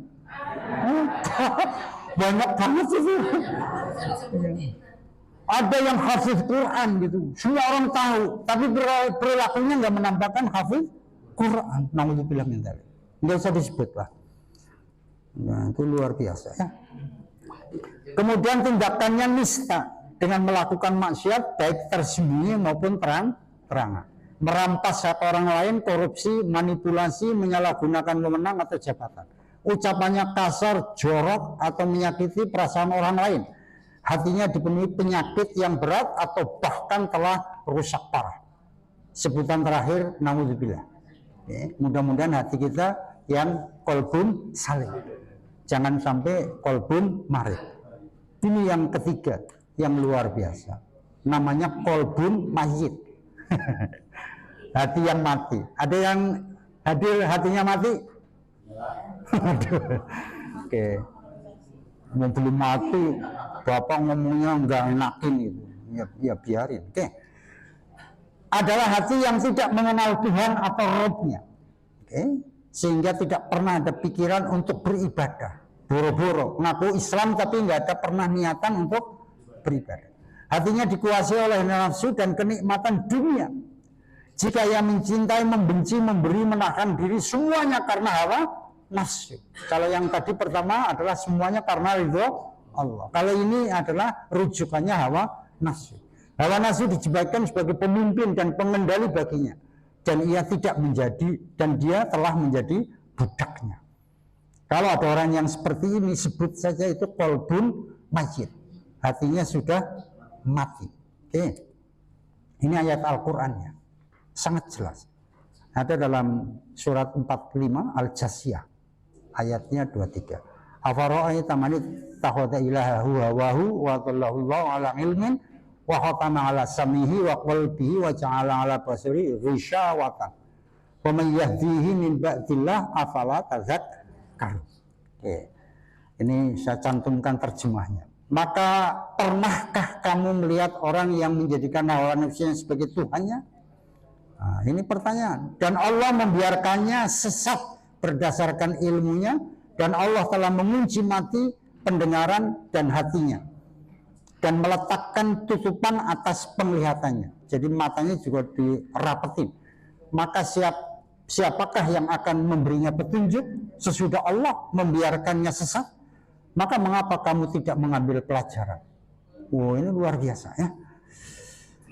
Banyak banget itu. Ada yang hafiz Quran gitu, semua orang tahu, tapi perilakunya nggak menampakkan hafiz Quran. Naudzubillah min dzalik. Nggak usah disebut lah. Nah, itu luar biasa ya. Kemudian tindakannya nista dengan melakukan maksiat baik tersembunyi maupun terang-terangan, merampas hak orang lain, korupsi, manipulasi, menyalahgunakan wewenang atau jabatan. Ucapannya kasar, jorok atau menyakiti perasaan orang lain. Hatinya dipenuhi penyakit yang berat atau bahkan telah rusak parah. Sebutan terakhir, naudzubillah. Mudah-mudahan hati kita yang qalbun salim. Jangan sampai qalbun marid. Ini yang ketiga, yang luar biasa. Namanya qalbun mayyit. Hati yang mati. Ada yang hadir hatinya mati? Oke. Belum mati, bapak ngomongnya nggak enakin itu. Ya biarin. Oke. Adalah hati yang tidak mengenal Tuhan atau Rabb-nya. Oke. Sehingga tidak pernah ada pikiran untuk beribadah, boro-boro ngaku Islam tapi nggak ada pernah niatan untuk beribadah. Hatinya dikuasai oleh nafsu dan kenikmatan dunia. Jika ia mencintai, membenci, memberi, menahan diri, semuanya karena hawa nafsu. Kalau yang tadi pertama adalah semuanya karena ridho Allah. Kalau ini adalah rujukannya hawa nafsu. Hawa nafsu dijadikan sebagai pemimpin dan pengendali baginya. Dan ia tidak menjadi, dan dia telah menjadi budaknya. Kalau ada orang yang seperti ini, sebut saja itu qalbun mayyit. Hatinya sudah mati. Oke. Ini ayat Al-Qur'annya. Sangat jelas. Ada dalam surat 45 Al-Jasiyah. Ayatnya 23. Afara'aita man ittakhadha ilahahu hawahu wa dhallahu Allahu ala ilmin wa khatama ala samihi wa qalbihi wa ja'ala ala basari ghishawatan wa man yahdihi min ba'dillah afala tadhakkarun. Oke. Ini saya cantumkan terjemahnya. Maka pernahkah kamu melihat orang yang menjadikan hawa nafsunya sebagai Tuhannya? Nah, ini pertanyaan. Dan Allah membiarkannya sesat berdasarkan ilmunya, dan Allah telah mengunci mati pendengaran dan hatinya, dan meletakkan tutupan atas penglihatannya. Jadi matanya juga dirapetin. Maka siapakah yang akan memberinya petunjuk sesudah Allah membiarkannya sesat? Maka mengapa kamu tidak mengambil pelajaran? Wow, ini luar biasa ya.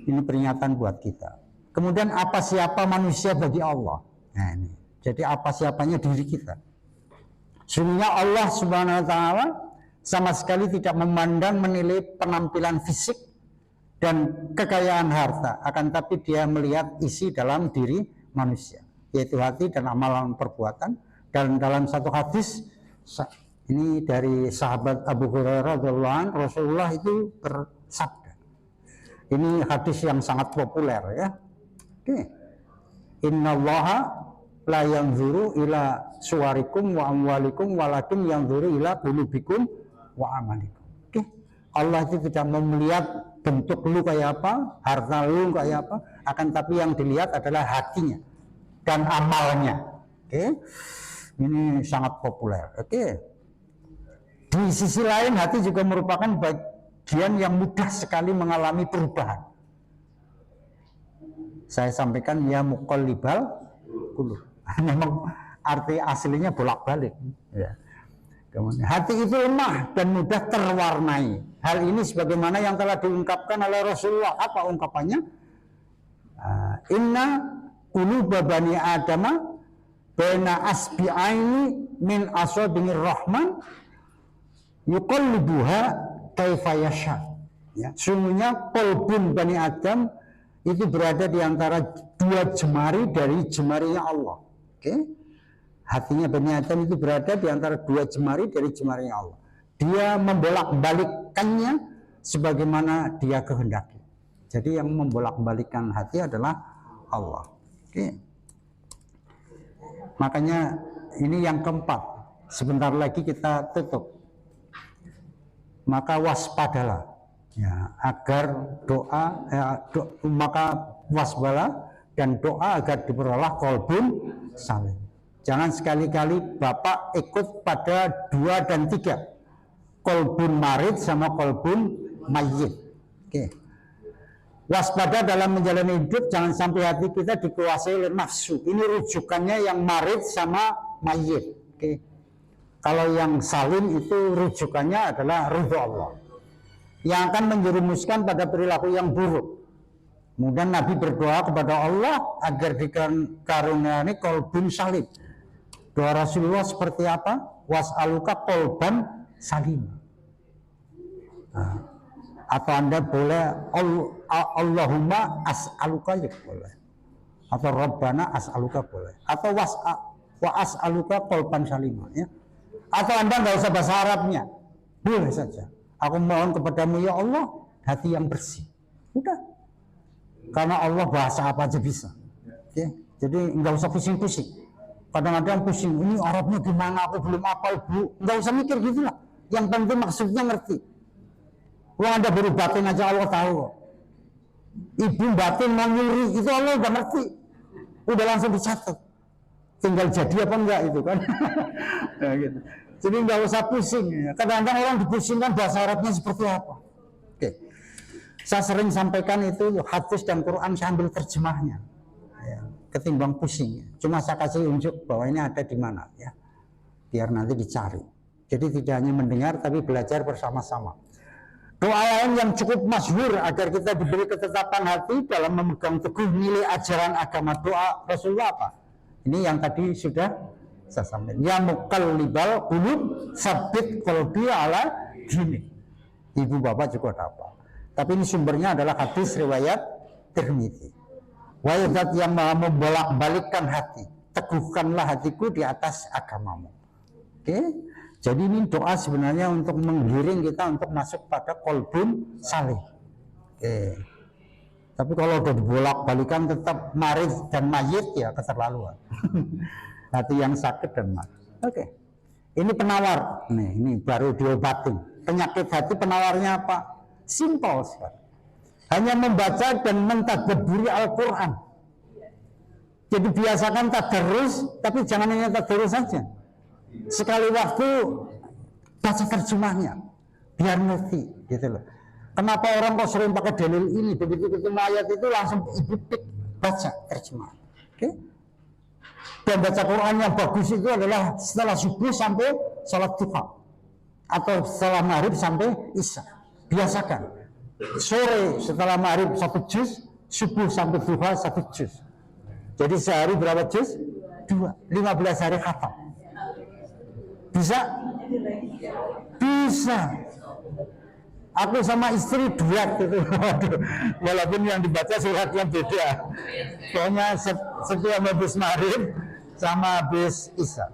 Ini peringatan buat kita. Kemudian apa siapa manusia bagi Allah? Nah ini. Jadi apa siapanya diri kita? Sungguhnya Allah Subhanahu wa taala sama sekali tidak memandang menilai penampilan fisik dan kekayaan harta, akan tapi dia melihat isi dalam diri manusia, yaitu hati dan amalan perbuatan. Dan dalam satu hadis, ini dari sahabat Abu Hurairah radhiyallahu anhu, Rasulullah itu bersabda. Ini hadis yang sangat populer ya. Oke. Innallaha la yanzuru ila suwarikum wa amwalikum walakin yanzuru ila qulubikum wa amalikum. Oke. Allah itu tidak mau melihat bentuk lu kayak apa, harta lu kayak apa, akan tapi yang dilihat adalah hatinya dan amalnya. Oke. Ini sangat populer. Oke. Di sisi lain hati juga merupakan bagian yang mudah sekali mengalami perubahan. Saya sampaikan ya muqallibal qulub. Memang arti aslinya bolak-balik ya. Kemudian, hati itu lemah dan mudah terwarnai. Hal ini sebagaimana yang telah diungkapkan oleh Rasulullah. Apa ungkapannya? Inna quluba bani adama baina asbi'aini min asabi'ir rahman yuqallibuha kaifa yasha. Ya, sungguhnya qalbun bani Adam itu berada di antara dua jemari dari jemarinya Allah. Oke. Hatinya Bani Adam itu berada di antara dua jemari dari jemarinya Allah. dia membolak-balikkannya sebagaimana dia kehendaki. Jadi yang membolak-balikkan hati adalah Allah. Oke. Makanya ini yang keempat. Sebentar lagi kita tutup. Maka waspadalah, ya, agar maka wasbala dan doa agar diperoleh qalbun salim. Jangan sekali-kali Bapak ikut pada 2 dan 3, qalbun marid sama qalbun mayyit. Oke. Waspada dalam menjalani hidup, jangan sampai hati kita dikuasai oleh nafsu. Ini rujukannya yang marid sama mayyit. Oke. Kalau yang salim itu rujukannya adalah ridho Allah, yang akan menjerumuskan pada perilaku yang buruk. Kemudian Nabi berdoa kepada Allah agar dikaruniai qalbun salim. Doa Rasulullah seperti apa? Was'aluka qalban salim. Nah, atau Anda boleh Allahumma as'aluka ya boleh. Atau Rabbana as'aluka boleh. Atau wa as'aluka qalban salim, ya. Atau Anda nggak usah bahasa Arabnya, boleh saja. Aku mohon kepadamu ya Allah, hati yang bersih. Udah. Karena Allah bahasa apa aja bisa. Oke. Jadi nggak usah pusing-pusing. Kadang-kadang pusing, ini Arabnya gimana, aku belum hafal Bu. Nggak usah mikir gitulah. Yang penting maksudnya ngerti. Wah, Anda baru batin aja Allah tahu. Ibu batin mau nyuri, itu Allah udah ngerti. Udah langsung dicatat. Tinggal jadi apa enggak itu kan. Nah, gitu. Jadi nggak usah pusing. Kadang-kadang orang dipusingkan bahasa Arabnya seperti apa. Oke. Saya sering sampaikan itu hadis dan Quran sambil terjemahnya, ya, ketimbang pusing. Cuma saya kasih unjuk bahwa ini ada di mana, ya, biar nanti dicari. Jadi tidak hanya mendengar tapi belajar bersama-sama. Doa lain yang cukup masyhur agar kita diberi ketetapan hati dalam memegang teguh nilai ajaran agama, doa Rasulullah apa? Ini yang tadi sudah saya sampaikan. Ya muqallibal qulub, sabbit qalbi ala dinik. Ibu bapak juga dapat. Tapi ini sumbernya adalah hadis riwayat Tirmidzi. Wayat yang maha membolak-balikkan hati, teguhkanlah hatiku di atas agamamu. Oke. Jadi ini doa sebenarnya untuk menggiring kita untuk masuk pada qalbun salih. Oke. Tapi kalau udah dibolak-balikan tetap marid dan mayit, ya keterlaluan. Hati yang sakit dan mati. Oke. Ini penawar. Nih, ini baru diobatin. Penyakit hati penawarnya apa? Simpel sekali. Hanya membaca dan mentadabburi Al-Quran. Jadi biasakan tadarus, tapi jangan hanya tadarus saja. Sekali waktu baca terjemahnya, biar ngerti, gitu loh. Kenapa orang kok sering pakai dalil ini? Begitu ketemu ayat itu langsung ibu baca terjemah. Oke? Dan baca Quran yang bagus itu adalah setelah subuh sampai salat duha, atau setelah maghrib sampai isya. Biasakan. Sore setelah maghrib 1 juz, subuh sampai duha 1 juz. Jadi sehari berapa juz? 2. 15 hari khatam. Bisa? Bisa. Aku sama istri duet gitu. Walaupun yang dibaca surat yang beda. Pokoknya setiap habis maghrib sama habis isya.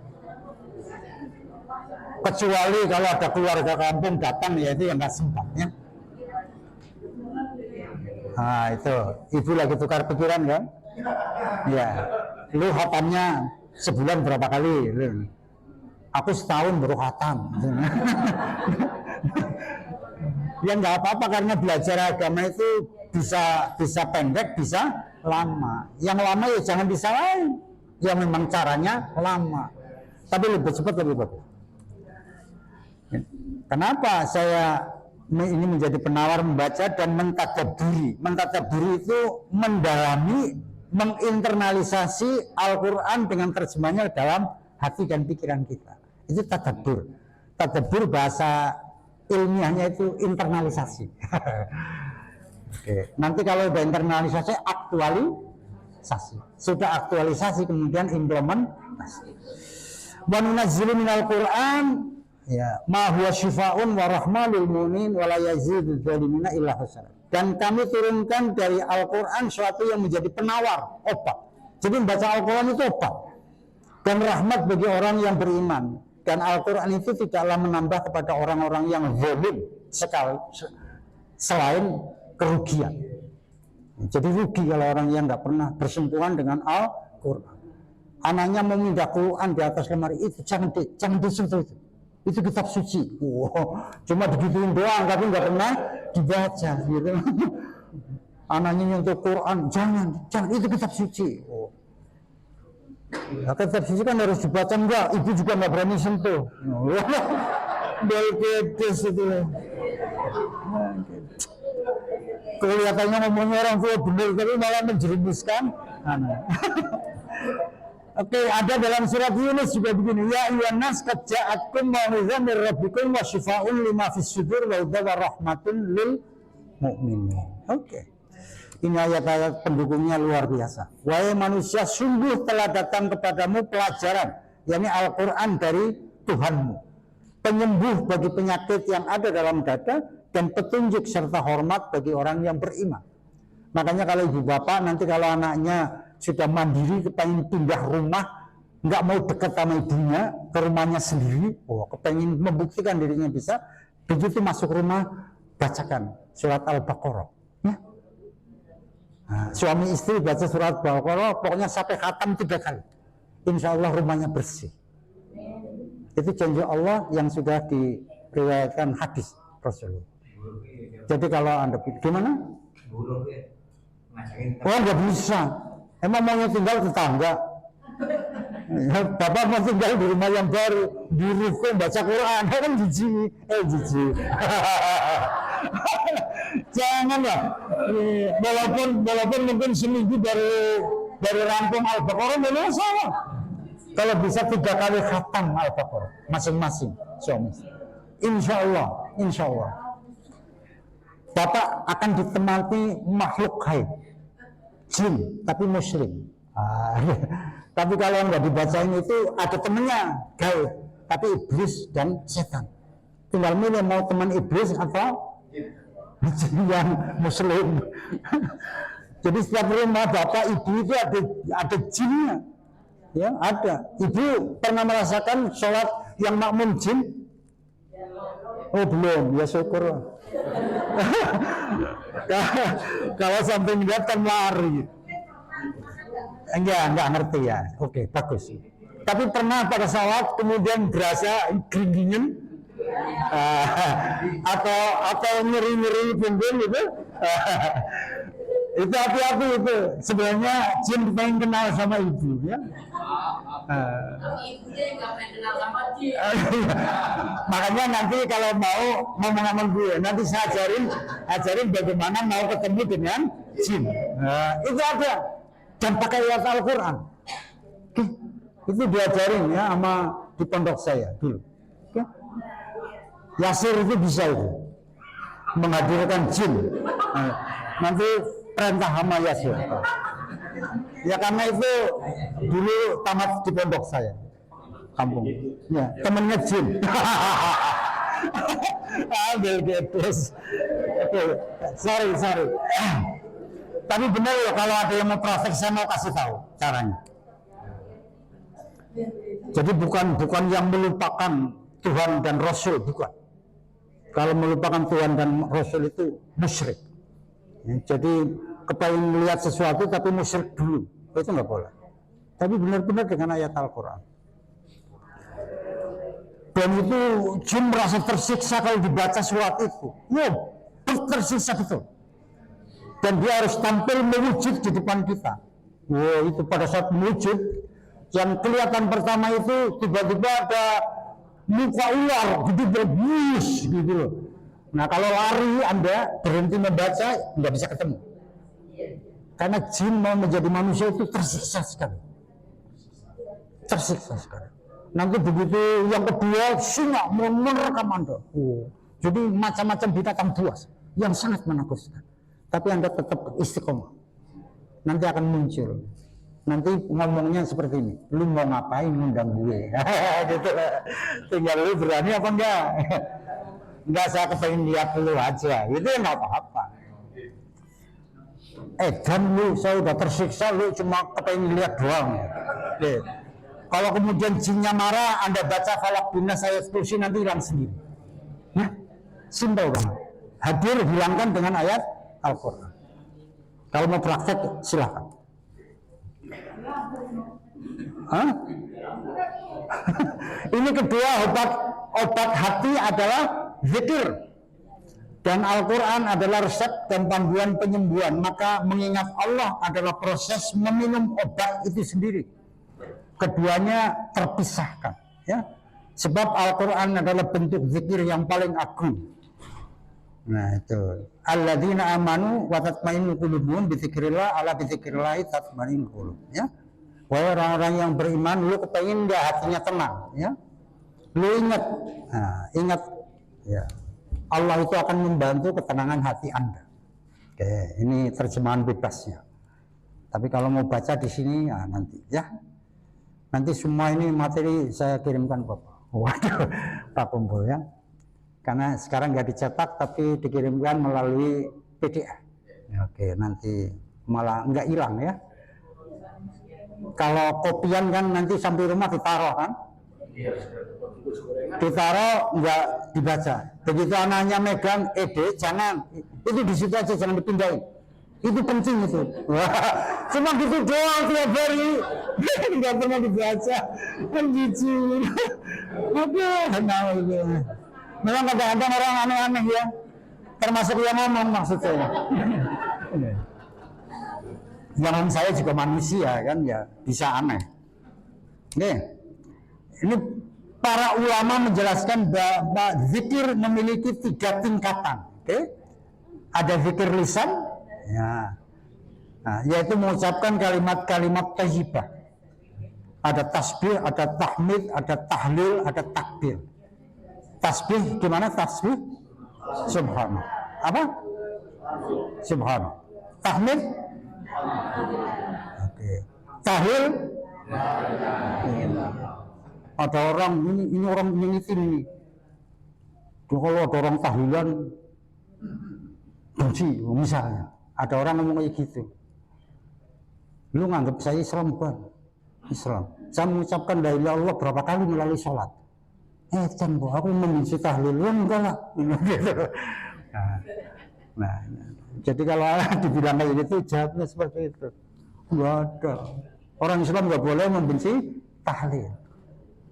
Kecuali kalau ada keluarga kampung datang, ya itu yang nggak sempat, ya. Nah itu, ibu lagi tukar pikiran kan? Ya, lu khatamnya sebulan berapa kali? Aku setahun baru khatam. Ya nggak apa-apa, karena belajar agama itu bisa pendek, bisa lama. Yang lama ya jangan disalahin. Ya memang caranya lama, tapi lebih cepat lebih bagus. Kenapa saya ini menjadi penawar membaca dan mentadabburi? Mentadabburi itu mendalami, menginternalisasi Al-Quran dengan terjemahnya dalam hati dan pikiran kita. Itu tadabbur. Tadabbur bahasa ilmiahnya itu internalisasi. Oke. Nanti kalau udah internalisasi, aktualisasi. Sudah aktualisasi, kemudian implementasi. Wa nunazzilu minal Qur'an, ya, ma huwa syifaa'un wa rahmatul mu'minin wa la yazidu dzalimina illa khusran. Dan kami turunkan dari Al-Quran suatu yang menjadi penawar, obat. Jadi membaca Al-Quran itu obat dan rahmat bagi orang yang beriman. Dan Al-Quran itu tidaklah menambah kepada orang-orang yang zalim sekali selain kerugian. Jadi rugi kalau orang yang nggak pernah bersentuhan dengan Al-Quran. Anaknya memindah Quran di atas lemari itu jangan disentuh itu. Itu kitab suci. Wow, cuma digituin doang tapi nggak pernah dibaca gitu. Anaknya nyentuh Quran, jangan itu kitab suci. Oh. Nah, kitab suci kan harus dibaca, enggak, ibu juga nggak berani sentuh. Belkedes itu. Kelihatannya ngomongnya orang tua benar tapi malah menjerumuskan anak. Oke, ada dalam surat Yunus juga begini, ya ayyuhan nas qad ja'atkum mau'izatan mir rabbikum wa syifaa'un lima fis sudur wa hudan wa rahmatun lil mu'minin. Oke. Ini ayat-ayat pendukungnya luar biasa. Wahai manusia, sungguh telah datang kepadamu pelajaran, yakni Al-Quran dari Tuhanmu, penyembuh bagi penyakit yang ada dalam dada dan petunjuk serta hormat bagi orang yang beriman. Makanya kalau ibu bapak nanti kalau anaknya sudah mandiri, kepengen pindah rumah, nggak mau dekat sama ibunya, ke rumahnya sendiri, kepengen membuktikan dirinya bisa, begitu masuk rumah, bacakan surat Al-Baqarah. Ya. Nah, suami istri baca surat Al-Baqarah, pokoknya sampai khatam 3 kali. Insya Allah rumahnya bersih. Itu janji Allah yang sudah diriwayatkan hadis Rasulullah. Jadi kalau Anda gimana? Oh, nggak bisa. Emang maunya tinggal tetangga. Bapak mau tinggal di rumah yang baru, di rukun baca Quran, kan jijik. Jangan lah. Walaupun mungkin seminggu dari rampung Al-Baqarah memang salah. Kalau bisa 3 kali khatam Al-Baqarah masing-masing suami. Insya Allah. Bapak akan ditemani makhluk gaib. Jin, tapi muslim. Tapi kalau nggak dibacain itu ada temennya gaib, tapi iblis dan setan. Tinggal milih mau teman iblis atau jin yang muslim. Jadi setiap rumah bapak ibu itu ada jinnya, ya ada. Ibu pernah merasakan sholat yang makmum jin? Oh belum, ya syukur. Kalau sampai melihat kan lari. Enggak ngerti ya. Oke, bagus. Tapi pernah pada saat kemudian berasa keringin atau nyeri punggung gitu. Itu hati-hati itu. Sebenarnya jin pengen kenal sama ibu ya. Ibunya nggak pengen kenal sama jin. Makanya nanti kalau mau ngomong gue, nanti saya ajarin bagaimana mau ketemu dengan jin. Itu ada dan pakai ayat Al-Quran. Itu diajarin ya sama di pondok saya dulu. Yasir itu bisa itu menghadirkan jin. Nanti perintah sama Yasir. Ya karena itu dulu tamat di pondok saya kampung. Ya, temennya jin. Ambil gedes. Sorry. Tapi benar ya kalau ada yang mau praktek saya mau kasih tahu caranya. Jadi bukan yang melupakan Tuhan dan Rasul, bukan. Kalau melupakan Tuhan dan Rasul itu musyrik. Jadi kepengen melihat sesuatu tapi musyrik dulu, itu nggak boleh. Tapi benar-benar dengan ayat Al-Quran. Dan itu jin merasa tersiksa kalau dibaca surat itu. Tersiksa betul. Dan dia harus tampil mewujud di depan kita. Itu pada saat mewujud, yang kelihatan pertama itu tiba-tiba ada muka ular gede berbus gitu loh. Nah kalau lari Anda berhenti membaca nggak bisa ketemu. Karena jin mau menjadi manusia itu tersiksa sekali. Nanti begitu yang kedua singa mau menerkam Anda. Jadi macam-macam binatang buas yang sangat menakutkan. Tapi Anda tetap istiqomah. Nanti akan muncul. Nanti ngomongnya seperti ini. Lu mau ngapain ngundang gue? Gitu. Tinggal lu berani apa enggak? Enggak, saya kepengen lihat lu aja. Itu enggak apa-apa. Dan lu, saya udah tersiksa, lu cuma kepengen lihat doang. Kalau kemudian jinnya marah, Anda baca falak binas ayat kursi, nanti hilang sendiri. Nah, simpel banget. Hadir hilangkan dengan ayat Al-Quran. Kalau mau praktek silahkan. Hah? Ini kedua, obat hati adalah zikir. Dan Al-Quran adalah resep dan panduan penyembuhan. Maka mengingat Allah adalah proses meminum obat itu sendiri. Keduanya terpisahkan, ya. Sebab Al-Quran adalah bentuk zikir yang paling agung. Nah itu. Alladzina amanu wa tatmainnu qulubuhum bi dzikrillah, ala bi dzikrillah tatmainnul qulub, ya. Wahai orang-orang yang beriman, lu kepengen nggak hatinya tenang, ya. Lu ingat, ingat, ya. Allah itu akan membantu ketenangan hati Anda. Oke, ini terjemahan bebasnya. Tapi kalau mau baca di sini, ya nanti, ya. Nanti semua ini materi saya kirimkan Bapak. Waduh, Pak Kumpul, ya. Karena sekarang nggak dicetak, tapi dikirimkan melalui PDF. Oke, nanti malah nggak hilang, ya. Kalau kopian kan nanti sampai rumah ditaruh kan? Ditaruh nggak dibaca. Begitu anaknya megang, jangan. Itu di situ aja, jangan dipindahin. Itu penting itu. Cuma gitu doang tiap hari. Nggak pernah dibaca. Kan jujur. Oke, memang kadang-kadang orang aneh-aneh, ya. Termasuk yang ngomong maksud saya. Yang saya juga manusia kan, ya bisa aneh. Oke. Ini para ulama menjelaskan bahwa zikir memiliki 3 tingkatan. Oke. Ada zikir lisan, ya. Nah, yaitu mengucapkan kalimat-kalimat thayyibah. Ada tasbih, ada tahmid, ada tahlil, ada takbir. Tasbih gimana tasbih? Subhanallah. Apa? Subhanallah. Tahmid? Oke. Tahlil? Ada orang ini orang menyitin ini. Kalau ada orang tahlilan benci misalnya, ada orang ngomong kayak gitu. Lu nganggap saya Islam bukan? Islam. Saya mengucapkan la ilaha illallah berapa kali melalui sholat. Kan bu, aku membenci tahlil. Lu enggak lah. Nah, jadi kalau dibilang kayak gitu, jawabnya seperti itu. Enggak ada. Orang Islam nggak boleh membenci tahlil.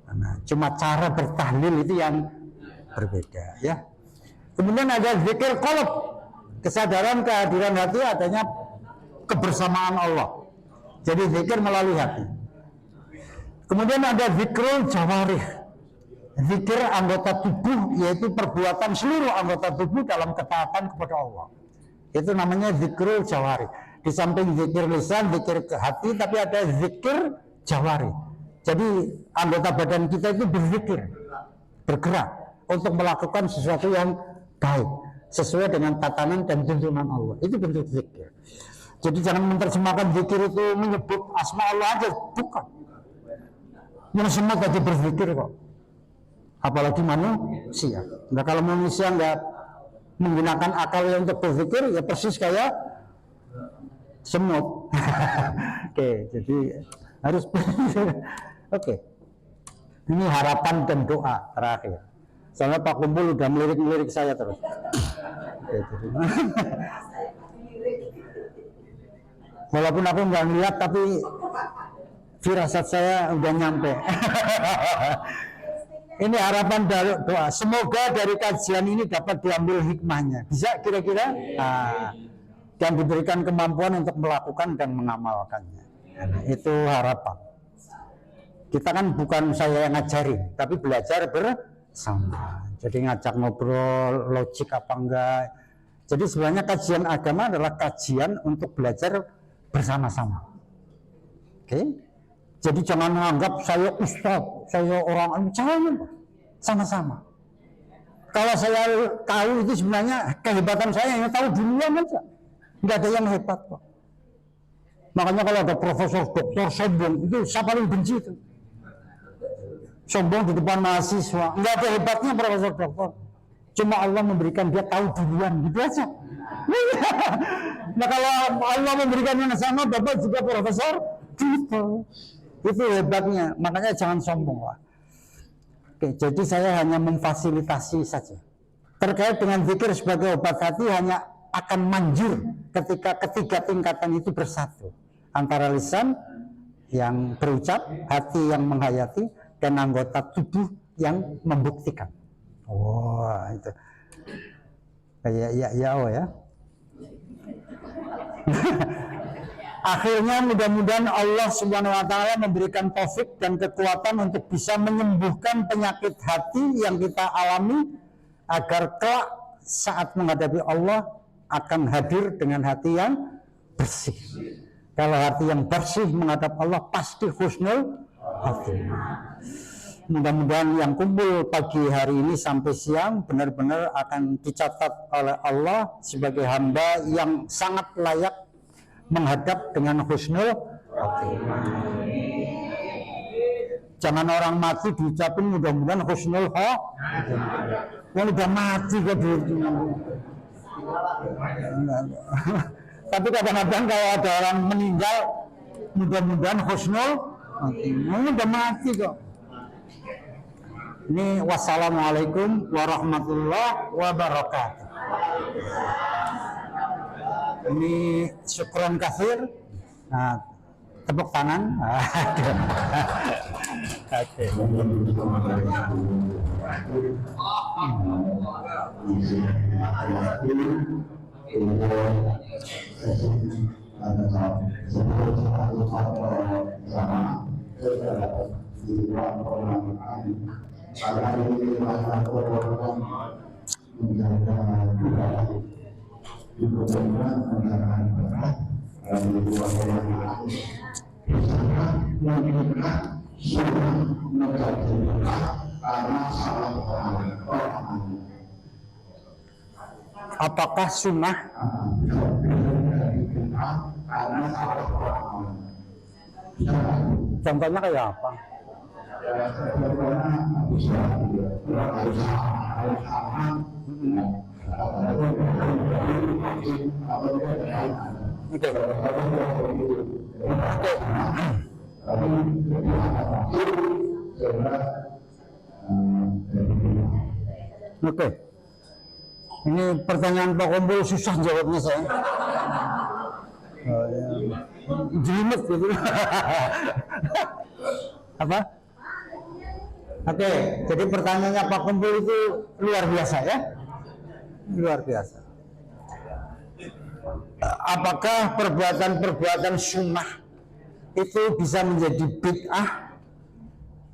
Nah, cuma cara bertahlil itu yang berbeda, ya. Kemudian ada zikir qalb, kesadaran kehadiran hati adanya kebersamaan Allah. Jadi zikir melalui hati. Kemudian ada zikrul jawarih, zikir anggota tubuh, yaitu perbuatan seluruh anggota tubuh dalam ketaatan kepada Allah. Itu namanya zikrul jawarih. Di samping zikir lisan, zikir ke hati, tapi ada zikir jawarih. Jadi anggota badan kita itu berzikir, bergerak untuk melakukan sesuatu yang baik, sesuai dengan tatanan dan tuntunan Allah. Itu bentuk zikir. Jadi jangan menerjemahkan zikir itu menyebut asma Allah aja, bukan. Yang semua tadi berzikir kok. Apalagi manusia. Nah kalau manusia nggak menggunakan akalnya untuk berzikir, ya persis kayak semut. Oke, jadi harus oke. Ini harapan dan doa terakhir. Soalnya Pak Kumpul udah melirik-melirik saya terus. Oke, jadi. Walaupun aku nggak lihat, tapi firasat saya udah nyampe. Ini harapan dari doa. Semoga dari kajian ini dapat diambil hikmahnya. Bisa kira-kira? Dan diberikan kemampuan untuk melakukan dan mengamalkannya. Nah, itu harapan. Kita kan bukan saya yang ngajarin, tapi belajar bersama. Jadi ngajak ngobrol, logik apa enggak. Jadi sebenarnya kajian agama adalah kajian untuk belajar bersama-sama. Oke? Jadi jangan menganggap saya ustadz, saya orang jangan, sama-sama. Kalau saya tahu itu sebenarnya kehebatan saya yang tahu duluan aja. Nggak ada yang hebat kok. Makanya kalau ada profesor, doktor sombong, itu saya paling benci itu. Sombong di depan mahasiswa, nggak ada hebatnya profesor doktor. Cuma Allah memberikan dia tahu duluan, gitu aja. Nah kalau Allah memberikan yang sama, Bapak juga profesor, gitu. Itu hebatnya, makanya jangan sombong lah. Oke, jadi saya hanya memfasilitasi saja. Terkait dengan zikir sebagai obat hati hanya akan manjur ketika ketiga tingkatan itu bersatu. Antara lisan yang berucap, hati yang menghayati, dan anggota tubuh yang membuktikan. Wah, itu. Ya. Akhirnya mudah-mudahan Allah Subhanahu wa taala memberikan taufik dan kekuatan untuk bisa menyembuhkan penyakit hati yang kita alami agar kelak saat menghadapi Allah akan hadir dengan hati yang bersih. Kalau hati yang bersih menghadap Allah pasti husnul khotimah. Mudah-mudahan yang kumpul pagi hari ini sampai siang benar-benar akan dicatat oleh Allah sebagai hamba yang sangat layak menghadap dengan husnul khotimah. Jangan orang mati diucapin mudah-mudahan husnul khotimah. Yang udah mati kok tapi kadang-kadang kalau ada orang meninggal mudah-mudahan husnul khotimah. Udah mati kok. Ini wassalamualaikum warahmatullahi wabarakatuh. Ini syukron katsir. Nah, tepuk tangan. Oke. Apakah sunnah? Contohnya kayak apa? Oke. Ini pertanyaan Pak Kumpul susah jawabnya saya. Jelimet gitu. Apa? Oke, jadi pertanyaannya Pak Kumpul itu luar biasa ya. Luar biasa. Apakah perbuatan-perbuatan sunnah itu bisa menjadi bid'ah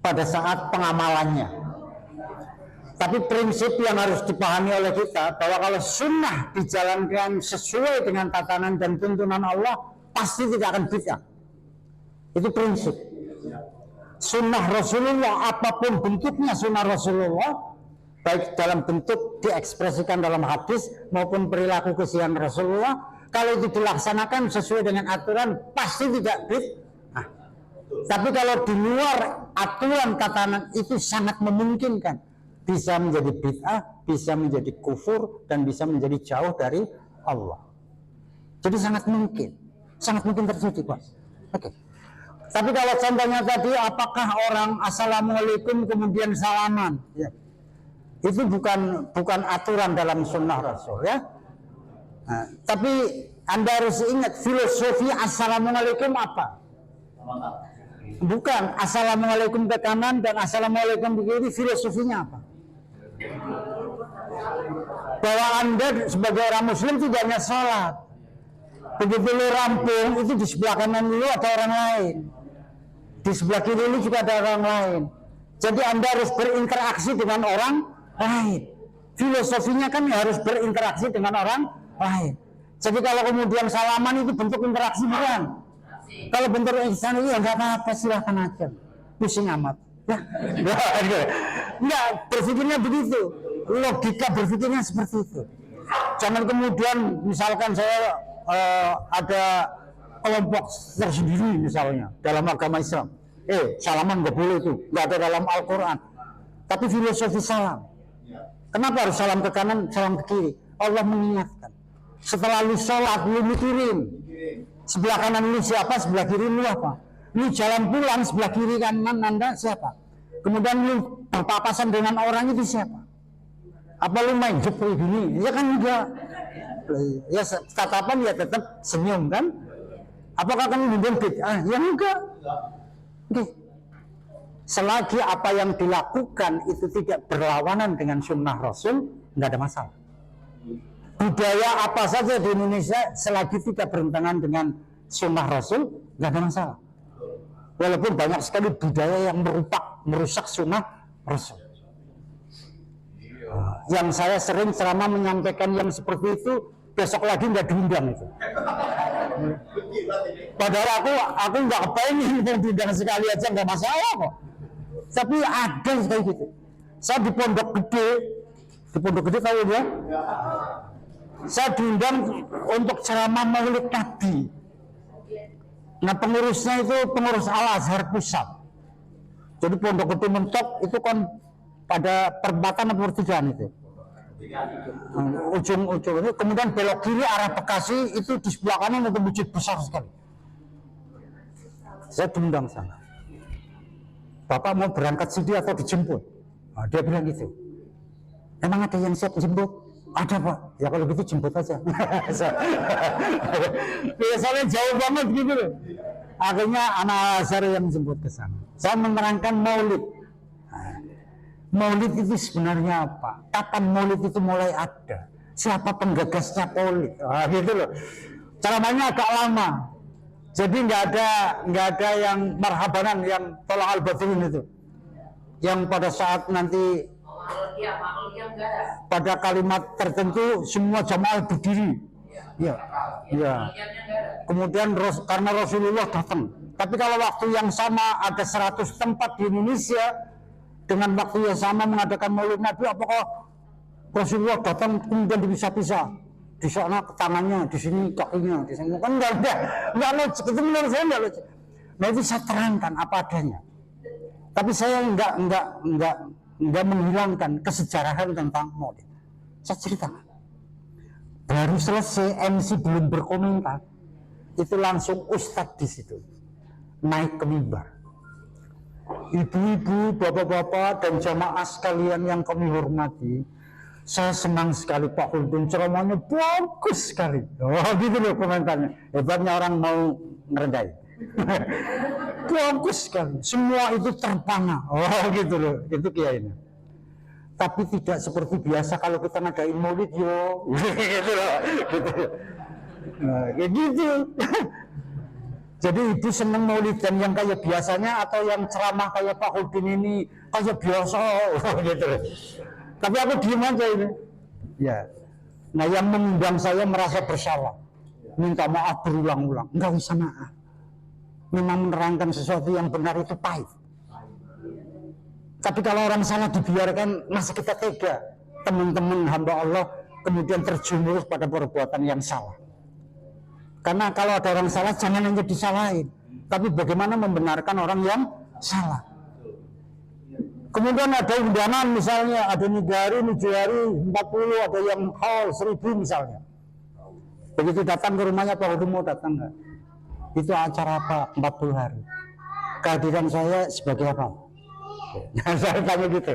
pada saat pengamalannya? Tapi prinsip yang harus dipahami oleh kita bahwa kalau sunnah dijalankan sesuai dengan tatanan dan tuntunan Allah pasti tidak akan bid'ah. Itu prinsip. Sunnah Rasulullah apapun bentuknya sunnah Rasulullah, baik dalam bentuk diekspresikan dalam hadis maupun perilaku keseharian Rasulullah, kalau itu dilaksanakan sesuai dengan aturan pasti tidak bid'ah. Tapi kalau di luar aturan tatanan itu sangat memungkinkan bisa menjadi bid'ah, bisa menjadi kufur, dan bisa menjadi jauh dari Allah. Jadi sangat mungkin terjadi, Pak. Oke. Tapi kalau contohnya tadi, apakah orang assalamualaikum kemudian salaman? Ya. Itu bukan aturan dalam sunnah Rasul, ya. Nah, tapi Anda harus ingat filosofi assalamualaikum apa? Bukan assalamualaikum ke kanan dan assalamualaikum ke kiri, filosofinya apa? Bahwa Anda sebagai orang muslim tidak hanya sholat, begitu lu rampung itu di sebelah kanan lu ada orang lain, di sebelah kiri lu juga ada orang lain. Jadi Anda harus berinteraksi dengan orang lain. Filosofinya kan harus berinteraksi dengan orang lain. Jadi kalau kemudian salaman itu bentuk interaksi bukan? Kalau bentuk ihsan itu ya nggak apa-apa, silahkan aja, pusing amat. Enggak, berpikirnya begitu, logika berpikirnya seperti itu. Jangan kemudian misalkan saya ada kelompok tersendiri misalnya dalam agama Islam, salaman nggak boleh itu, nggak ada dalam Al-Quran. Tapi filosofi salam, kenapa harus salam ke kanan, salam ke kiri? Allah mengingatkan, setelah lu sholat lu mikirin sebelah kanan lu siapa, sebelah kiri lu apa. Lu jalan pulang sebelah kiri kanan Anda siapa? Kemudian lu berpapasan dengan orang itu siapa? Apa lu main jepul gini? Ya kan enggak. Ya tatapan ya tetap senyum kan? Apakah kamu kemudian bid'ah? Ya enggak. Oke. Selagi apa yang dilakukan itu tidak berlawanan dengan sunnah Rasul, enggak ada masalah. Budaya apa saja di Indonesia selagi tidak bertentangan dengan sunnah Rasul, enggak ada masalah. Walaupun banyak sekali budaya yang merusak sunnah Rasul. Yang saya sering ceramah menyampaikan yang seperti itu, besok lagi nggak diundang itu. Padahal aku nggak kepengen diundang sekali aja nggak masalah kok. Tapi ada kayak gitu. Saya di Pondok Gede tahu ya? Saya diundang untuk ceramah Maulid Nabi. Nah pengurusnya itu pengurus Al-Azhar Pusat. Jadi Pondok Gede mentok itu kan pada perempatan atau pertigaan itu. Ujung-ujung itu kemudian belok kiri arah Bekasi itu di sebelah kanan ada masjid besar sekali. Saya diundang sana. Bapak mau berangkat sini atau dijemput? Nah, dia bilang gitu. Emang ada yang siap jemput? Ada Pak. Ya kalau gitu jemput aja. Biasanya jauh banget gitu loh. Akhirnya anak Al-Azhar yang jemput ke sana. Saya menerangkan Maulid. Maulid itu sebenarnya apa? Kapan Maulid itu mulai ada? Siapa penggagasnya Maulid? Gitu loh. Ceramahnya agak lama. Jadi nggak ada yang marhabanan, yang tolak al-batin itu. Yang pada saat nanti pada kalimat tertentu semua jamaah berdiri. Ya. Kemudian karena Rasulullah datang. Tapi kalau waktu yang sama ada 100 tempat di Indonesia dengan waktu yang sama mengadakan Maulid Nabi, apakah Rasulullah datang kemudian dipisah-pisah? Di sana tangannya, di sini kakinya, di sini kan enggak logik. Itu menurut saya enggak logik. Nah itu saya terangkan apa adanya. Tapi saya enggak menghilangkan kesejarahan tentang Maulid. Saya ceritakan. Baru selesai MC belum berkomentar, itu langsung ustadz di situ naik ke mimbar. Ibu-ibu, bapak-bapak, dan jamaah sekalian yang kami hormati, saya senang sekali Pak Huldun, ceramahnya bagus sekali. Oh gitu loh komentarnya. Hebatnya orang mau ngerendahin. Bagus sekali. Semua itu terpana. Oh gitu loh. Itu kiainya. Tapi tidak seperti biasa kalau kita ngadain maulid yo. Gitu loh. Nah, kayak gitu. Jadi ibu seneng maulid dan yang kayak biasanya atau yang ceramah kayak Pak Huldun ini kayak biasa. Gitu loh. Tapi aku diem aja ini. Ya. Nah yang mengundang saya merasa bersalah, minta maaf berulang-ulang. Enggak usah maaf. Memang menerangkan sesuatu yang benar itu pahit. Tapi kalau orang salah dibiarkan, masa kita tega? Teman-teman hamba Allah kemudian terjerumus pada perbuatan yang salah. Karena kalau ada orang salah jangan hanya disalahin, tapi bagaimana membenarkan orang yang salah. Kemudian ada undangan misalnya, ada 3 hari, 7 hari, 40, ada yang haul 1000 misalnya. Begitu datang ke rumahnya, Pak Huldun mau datang enggak? Itu acara apa? 40 hari. Kehadiran saya sebagai apa? Saya tanya gitu.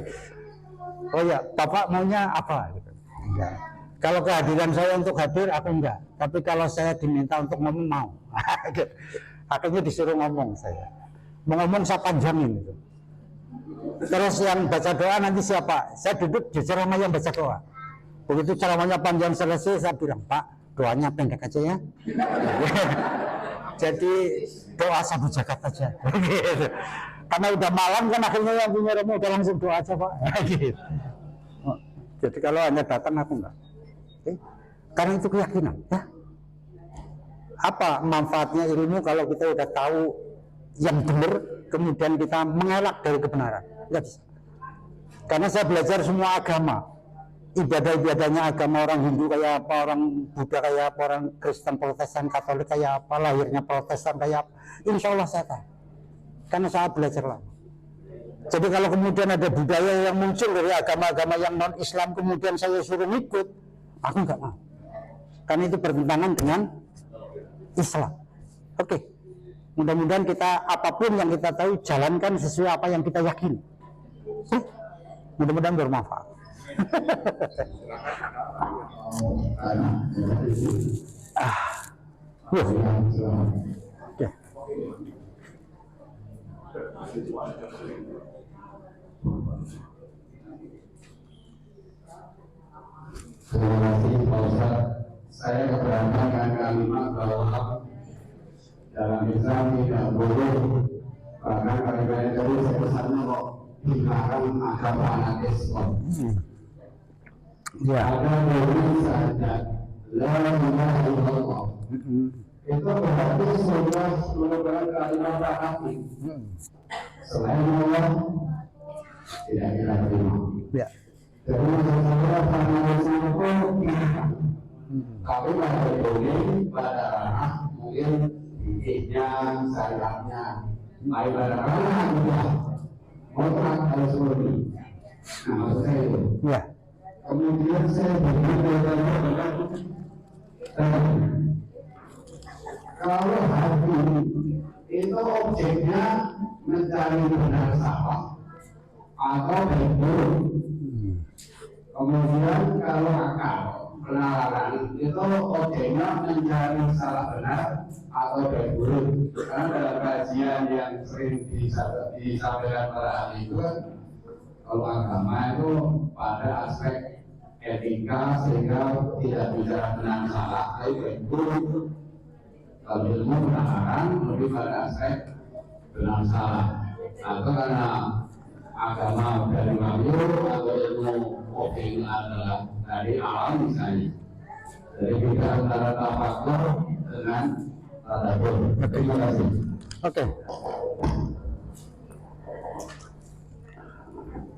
Oh ya, Bapak maunya apa? Gitu. Enggak. Kalau kehadiran saya untuk hadir, aku enggak. Tapi kalau saya diminta untuk ngomong, mau. Akhirnya disuruh ngomong saya. Mau ngomong saya panjangin gitu. Terus yang baca doa nanti siapa? Saya duduk di ceramah yang baca doa. Begitu ceramahnya panjang selesai, saya bilang, Pak, doanya pendek aja ya. Jadi doa satu jagat aja. Gitu. Karena udah malam kan akhirnya yang punya rumah udah langsung doa aja Pak. Gitu. Jadi kalau hanya datang aku enggak. Karena itu keyakinan. Ya. Apa manfaatnya ilmu kalau kita udah tahu yang benar, kemudian kita mengelak dari kebenaran? Enggak bisa. Karena saya belajar semua agama. Ibadah-ibadahnya agama orang Hindu kayak apa, orang Buddha kayak apa, orang Kristen, Protestan, Katolik kayak apa, lahirnya Protestan kayak apa. Insya Allah saya tahu. Karena saya belajar lama. Jadi kalau kemudian ada budaya yang muncul dari agama-agama yang non-Islam kemudian saya suruh ikut, aku nggak mau. Karena itu bertentangan dengan Islam. Oke. Mudah-mudahan kita apapun yang kita tahu jalankan sesuai apa yang kita yakini. Mudah-mudahan bermanfaat. Terima kasih Pak Ustaz. Saya keberatan dengan kalimat bahwa dalam Islam tidak boleh, bahkan kalimat itu saya pesannya kok dilarang agama fanatisme. Ya. Ada boleh saja la ilaha illallah. Itu berarti sudah merupakan kalimat fanatik. Selain Allah tidak kita terima. Ya. Jadi maksudnya fanatisme itu tapi pada boleh pada ranah mungkin fikihnya, syariatnya. Baik pada ranah juga mutlak harus seperti. Nah maksud saya itu. Ya. Kemudian saya bertanya kalau hati itu objeknya mencari benar salah atau baik buruk. Kemudian kalau akal penalaran itu objeknya mencari salah benar atau baik buruk. Karena dalam kajian yang sering disampaikan pada ahli itu kan, kalau agama itu pada aspek etika sehingga tidak bicara benar salah, tapi baik buruk. Kalau ilmu penalaran lebih pada aspek benar salah. Atau karena agama dari wahyu atau ilmu coding adalah dari alam misalnya. Jadi kita antara tafakur dengan tadabbur. Terima kasih. Oke.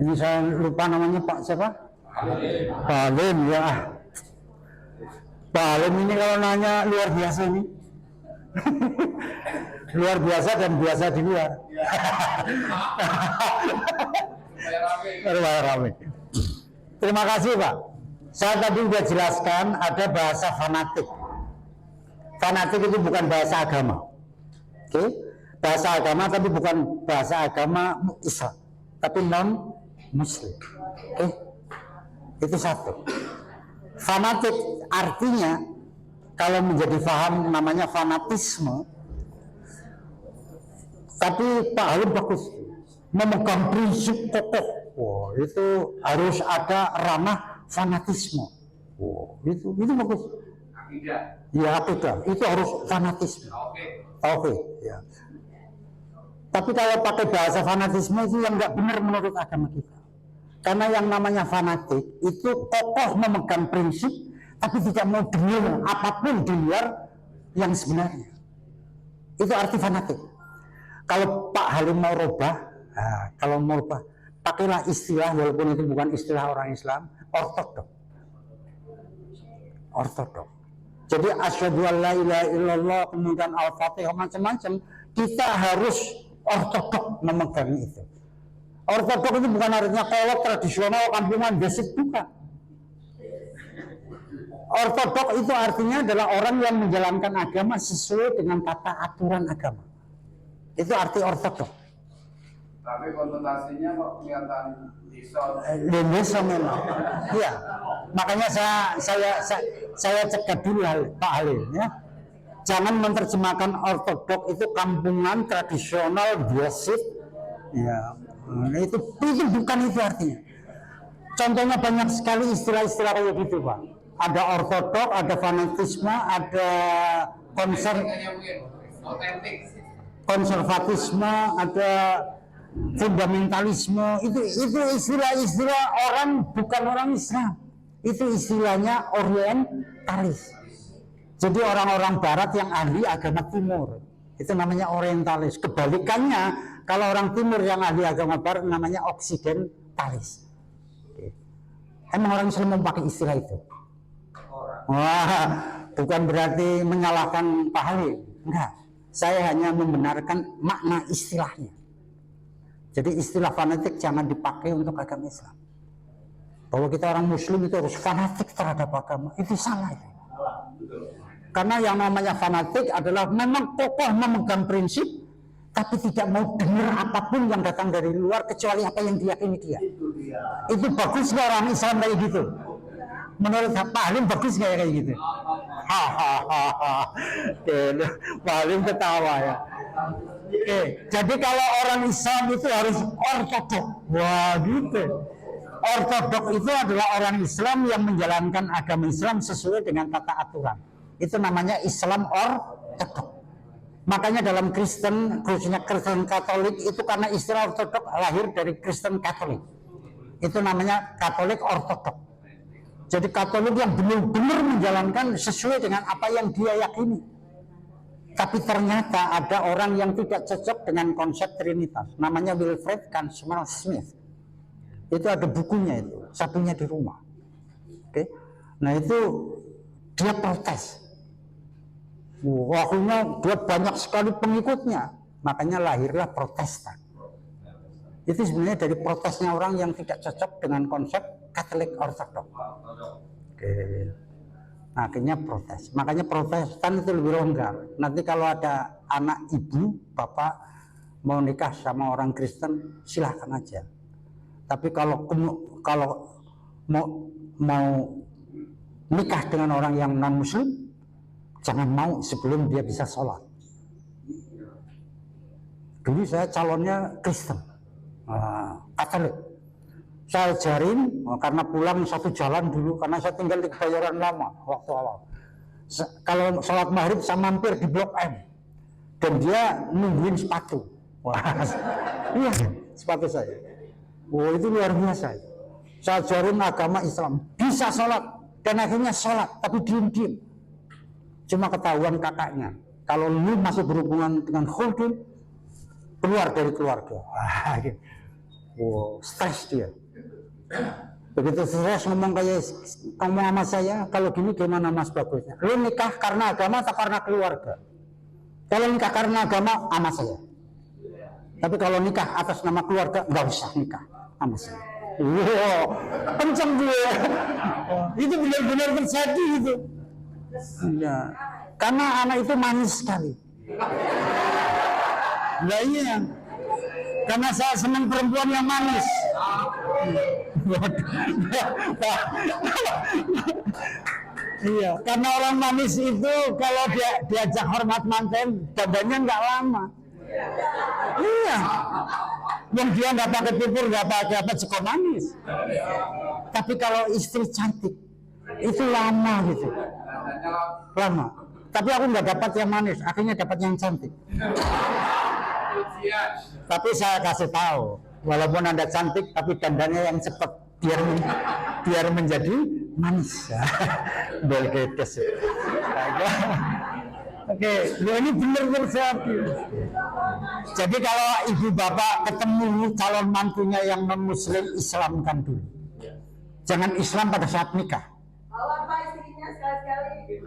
Ini saya lupa namanya Pak siapa? Pak Halim ya. Pak Halim ini kalau nanya luar biasa nih. Luar biasa dan biasa di luar. Rame. Terima kasih Pak. Saya tadi sudah jelaskan ada bahasa fanatik. Fanatik itu bukan bahasa agama. Oke? Bahasa agama tapi bukan bahasa agama Islam, tapi non Muslim. Oke? Itu satu. Fanatik artinya kalau menjadi paham namanya fanatisme. Tapi Pak Halim bagus memegang prinsip kokoh. Wow, itu harus ada ranah fanatisme. Wow, itu bagus. Akidah. Ya akidah, itu harus fanatisme. Oke, ya. Tapi kalau pakai bahasa fanatisme itu yang nggak benar menurut agama kita. Karena yang namanya fanatik itu kokoh memegang prinsip, tapi tidak mau dengar apapun di luar yang sebenarnya. Itu arti fanatik. Kalau Pak Halim mau rubah, kalau mau rubah, pakailah istilah walaupun itu bukan istilah orang Islam, ortodok. Ortodok. Jadi asyhadu an la ilaha illallah kemudian al-fatihah macam-macam, kita harus ortodok memegang itu. Ortodok itu bukan artinya kolot tradisional kampungan basic, bukan. Ortodok itu artinya adalah orang yang menjalankan agama sesuai dengan tata aturan agama. Itu arti ortodok. Tapi konotasinya kok kelihatan Desa memang. Iya. Makanya saya cegat dulu Pak Halim ya. Jangan menerjemahkan ortodok itu kampungan tradisional basic. Ya. Itu bukan itu artinya. Contohnya banyak sekali istilah-istilah kayak gitu Pak. Ada ortodok, ada fanatisme, ada konservatisme, ada fundamentalisme. Itu istilah-istilah orang bukan orang Islam. Itu istilahnya orientalis. Jadi orang-orang Barat yang ahli agama Timur itu namanya orientalis. Kebalikannya kalau orang Timur yang ahli agama Barat namanya oksidentalis. Emang orang Islam mau pakai istilah itu? Wah, bukan berarti menyalahkan Pak Halim. Enggak. Saya hanya membenarkan makna istilahnya. Jadi istilah fanatik jangan dipakai untuk agama Islam. Bahwa kita orang Muslim itu harus fanatik terhadap agama, itu salah itu. Karena yang namanya fanatik adalah memang kokoh memegang prinsip, tapi tidak mau dengar apapun yang datang dari luar kecuali apa yang diyakini dia. Itu bagus nggak orang Islam kayak gitu? Menurut Pak Halim bagus nggak ya kayak gitu? Hahaha. Pak Halim ketawa ya. Oke, jadi kalau orang Islam itu harus ortodok. Wah gitu. Ortodok itu adalah orang Islam yang menjalankan agama Islam sesuai dengan tata aturan. Itu namanya Islam ortodok. Makanya dalam Kristen, khususnya Kristen Katolik itu karena istilah ortodok lahir dari Kristen Katolik. Itu namanya Katolik ortodok. Jadi Katolik yang benar-benar menjalankan sesuai dengan apa yang dia yakini. Tapi ternyata ada orang yang tidak cocok dengan konsep Trinitas. Namanya Wilfred Kansman Smith. Itu ada bukunya itu, satunya di rumah. Oke. Nah itu dia protes. Akhirnya dia banyak sekali pengikutnya. Makanya lahirlah Protestan. Itu sebenarnya dari protesnya orang yang tidak cocok dengan konsep Katolik Ortodok. Oke. Nah, akhirnya protes. Makanya Protestan itu lebih longgar. Nanti kalau ada anak ibu, bapak mau nikah sama orang Kristen, silahkan aja. Tapi kalau mau nikah dengan orang yang non Muslim, jangan mau sebelum dia bisa sholat. Dulu saya calonnya Kristen, Katolik. Saya ajarin karena pulang satu jalan dulu, karena saya tinggal di Kebayoran Lama waktu awal. Kalau sholat maghrib saya mampir di Blok M, dan dia nungguin sepatu. Wah, iya sepatu saya. Wah itu luar biasa. Saya ajarin agama Islam, bisa sholat, dan akhirnya sholat, tapi diem-diem. Cuma ketahuan kakaknya, kalau lu masih berhubungan dengan Khuldun, keluar dari keluarga. Wow, stres dia. Begitu stres ngomong sama saya, kalau gini gimana mas bagusnya? Lu nikah karena agama atau karena keluarga? Kalau nikah karena agama, sama saya. Tapi kalau nikah atas nama keluarga, nggak usah nikah sama saya. Wow, kenceng dia. Itu benar-benar terjadi itu. Ya, karena anak itu manis sekali. Nah iya, karena saya senang perempuan yang manis. Iya, karena orang manis itu kalau diajak hormat manten, dadanya nggak lama. Iya, yang dia nggak pakai pipur, nggak pakai apa, cukup manis. Tapi kalau istri cantik, itu lama gitu. Lama. Tapi aku nggak dapat yang manis, akhirnya dapat yang cantik. Tapi saya kasih tahu, walaupun Anda cantik, tapi dandannya yang cepat biar menjadi manis. Belgedes. Oke, ini benar terjadi. Jadi kalau ibu bapak ketemu calon mantunya yang non Muslim, Islamkan dulu. Jangan Islam pada saat nikah. Bawa Pak istrinya sekali-sekali.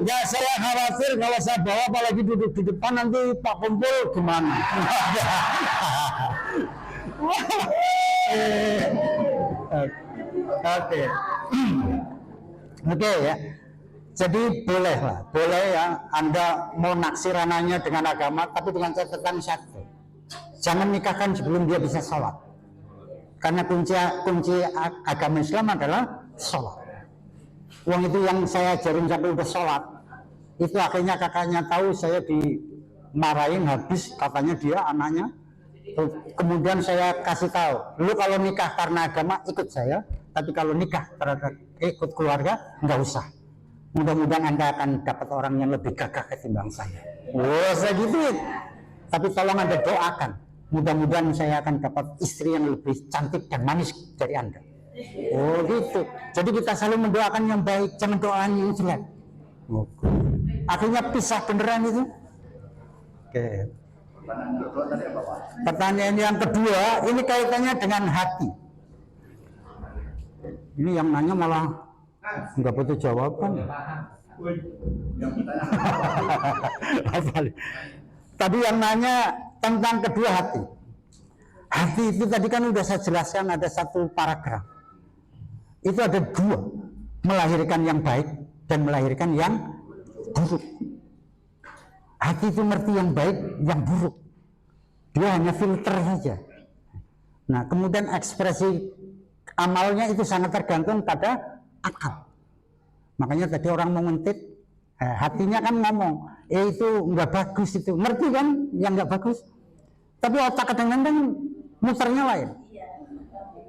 Ya saya khawatir kalau saya bawa apalagi duduk di depan nanti Pak Kumpul gimana? Oke ya. Jadi boleh ya Anda mau naksir anaknya dengan agama, tapi dengan catatan satu, jangan nikahkan sebelum dia bisa sholat. Karena kunci agama Islam adalah sholat. Uang itu yang saya ajarin sampai udah sholat, itu akhirnya kakaknya tahu saya dimarahin habis, katanya dia anaknya. Kemudian saya kasih tahu, lu kalau nikah karena agama ikut saya, tapi kalau nikah terhadap ikut keluarga nggak usah. Mudah-mudahan Anda akan dapat orang yang lebih gagah ketimbang saya. Wah, saya gituin. Tapi tolong Anda doakan, mudah-mudahan saya akan dapat istri yang lebih cantik dan manis dari Anda. Oh gitu. Jadi kita selalu mendoakan yang baik, jangan doakan yang jelek. Akhirnya pisah beneran itu. Oke. Pertanyaan yang kedua, ini kaitannya dengan hati. Ini yang nanya malah nggak butuh jawaban. Tadi yang nanya tentang kedua hati. Hati itu tadi kan udah saya jelaskan ada satu paragraf. Itu ada dua. melahirkan yang baik dan melahirkan yang buruk. Hati itu ngerti yang baik, yang buruk. Dia hanya filter saja. Nah, kemudian ekspresi amalnya itu sangat tergantung pada akal. Makanya tadi orang mau ngentit, hatinya kan ngomong, itu nggak bagus itu. Ngerti kan yang nggak bagus? Tapi otak kadang-kadang muternya lain.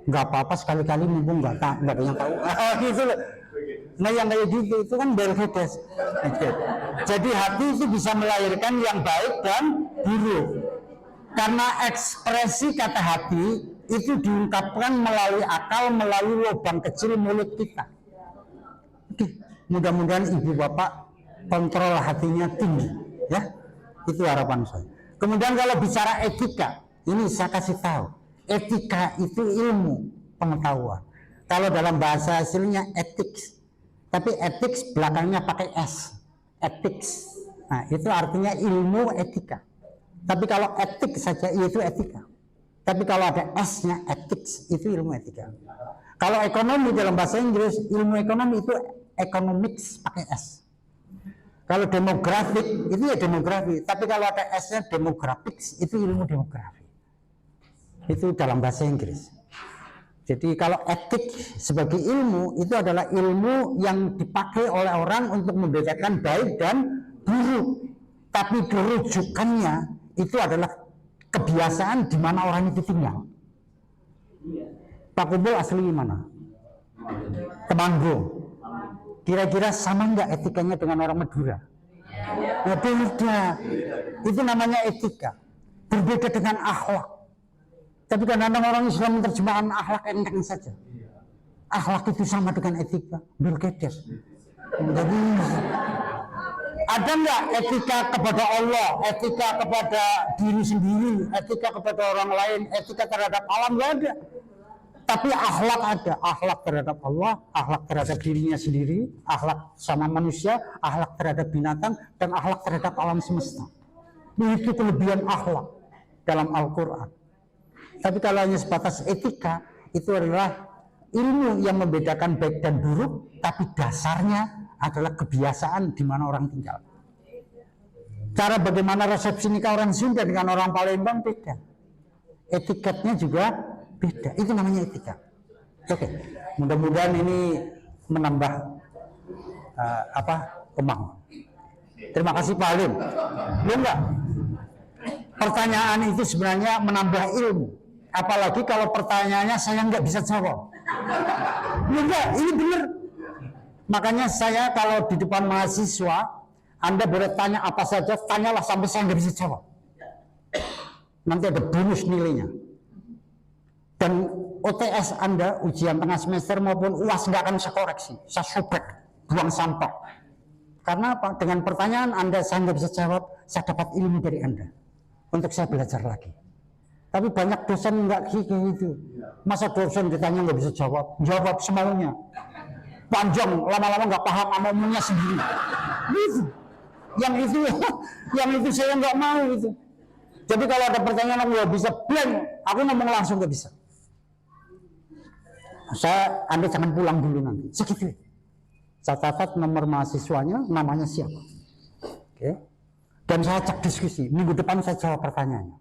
Nggak apa-apa sekali-kali mumpung nggak punya tahu. Gitu loh. Nah yang kayak gitu itu kan belgedes. Jadi hati itu bisa melahirkan yang baik dan buruk. Karena ekspresi kata hati itu diungkapkan melalui akal, melalui lubang kecil mulut kita. Oke, mudah-mudahan ibu bapak kontrol hatinya tinggi, ya. Itu harapan saya. Kemudian kalau bicara etika, ini saya kasih tahu, etika itu ilmu pengetahuan. Kalau dalam bahasa aslinya ethics, tapi ethics belakangnya pakai S, ethics. Nah itu artinya ilmu etika. Tapi kalau etik saja itu etika. Tapi kalau ada S-nya ethics itu ilmu etika. Kalau ekonomi dalam bahasa Inggris, ilmu ekonomi itu economics pakai S. Kalau demografik itu ya demografi, tapi kalau ada S-nya demographics itu ilmu demografi. Itu dalam bahasa Inggris. Jadi kalau etik sebagai ilmu itu adalah ilmu yang dipakai oleh orang untuk membedakan baik dan buruk. Tapi rujukannya itu adalah kebiasaan di mana orang itu tinggal. Pak Kumpul asli mana? Temanggung. Kira-kira sama nggak etikanya dengan orang Madura? Nah, beda. Itu namanya etika. Berbeda dengan akhlak. Tapi kadang-kadang orang Islam menerjemahkan akhlak enteng saja. Akhlak itu sama dengan etika. Belgedes. Jadi ada nggak etika kepada Allah, etika kepada diri sendiri, etika kepada orang lain, etika terhadap alam? Nggak ada. Tapi akhlak ada, akhlak terhadap Allah, akhlak terhadap dirinya sendiri, akhlak sama manusia, akhlak terhadap binatang, dan akhlak terhadap alam semesta. Itu kelebihan akhlak dalam Al-Quran. Tapi kalau hanya sebatas etika, itu adalah ilmu yang membedakan baik dan buruk, tapi dasarnya adalah kebiasaan di mana orang tinggal. Cara bagaimana resepsi nikah orang Sunda dengan orang Palembang beda. Etiketnya juga beda. Itu namanya etika. Oke. Mudah-mudahan ini menambah kemang. Terima kasih Pak Alim. Ya enggak? Pertanyaan itu sebenarnya menambah ilmu. Apalagi kalau pertanyaannya saya nggak bisa jawab. Ya enggak, ini benar. Makanya saya kalau di depan mahasiswa, Anda boleh tanya apa saja, tanyalah sampai saya nggak bisa jawab. Nanti ada bonus nilainya. Dan OTS Anda, ujian tengah semester maupun UAS nggak akan saya koreksi, saya sobek, buang sampah. Karena apa? Dengan pertanyaan Anda saya nggak bisa jawab, saya dapat ilmu dari Anda untuk saya belajar lagi. Tapi banyak dosen nggak gitu. Masa dosen ditanya nggak bisa jawab, jawab semaunya. Panjang, lama-lama nggak paham ngomongnya sendiri. Gitu. Yang itu saya nggak mau itu. Jadi kalau ada pertanyaan nggak bisa blank, aku ngomong langsung nggak bisa. Anda jangan pulang dulu nanti. Segitu. Saya catat nomor mahasiswanya, namanya siapa. Oke. Dan saya cek diskusi. Minggu depan saya jawab pertanyaannya.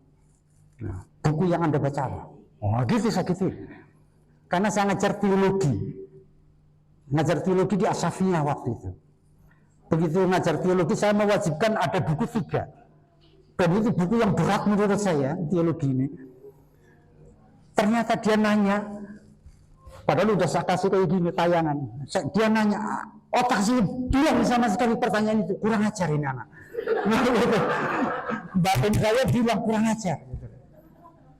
Nah, buku yang Anda baca apa? Oh gitu, saya gitu. Karena saya ngajar teologi. Ngajar teologi di Asafiyah waktu itu. Begitu ngajar teologi, saya mewajibkan ada buku 3. Dan itu buku yang berat menurut saya, teologi ini. Ternyata dia nanya, padahal udah saya kasih kayak gini tayangan. Dia nanya, otak saya bilang sama sekali pertanyaan itu, kurang ajar ini anak. Batin saya bilang kurang ajar.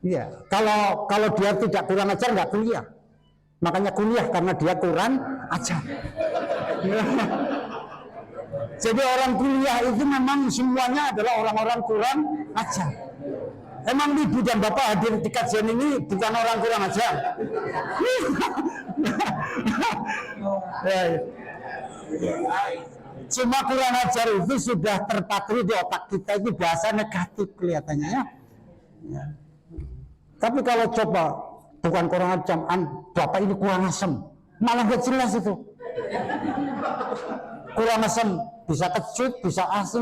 Iya, kalau dia tidak kurang ajar nggak kuliah. Makanya kuliah karena dia kurang ajar. Jadi orang kuliah itu memang semuanya adalah orang-orang kurang ajar. Emang ibu dan bapak hadir di kajian ini bukan orang kurang ajar? Cuma kurang ajar itu sudah terpatri di otak kita, itu bahasa negatif kelihatannya ya. Tapi kalau coba bukan kurang ajar, bapak ini kurang asem, malah gak jelas itu. Kurang asem, bisa kecut, bisa asem,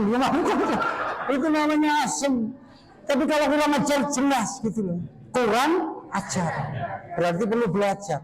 itu namanya asem. Tapi kalau kurang ajar jelas gitu loh. Kurang ajar, berarti perlu belajar.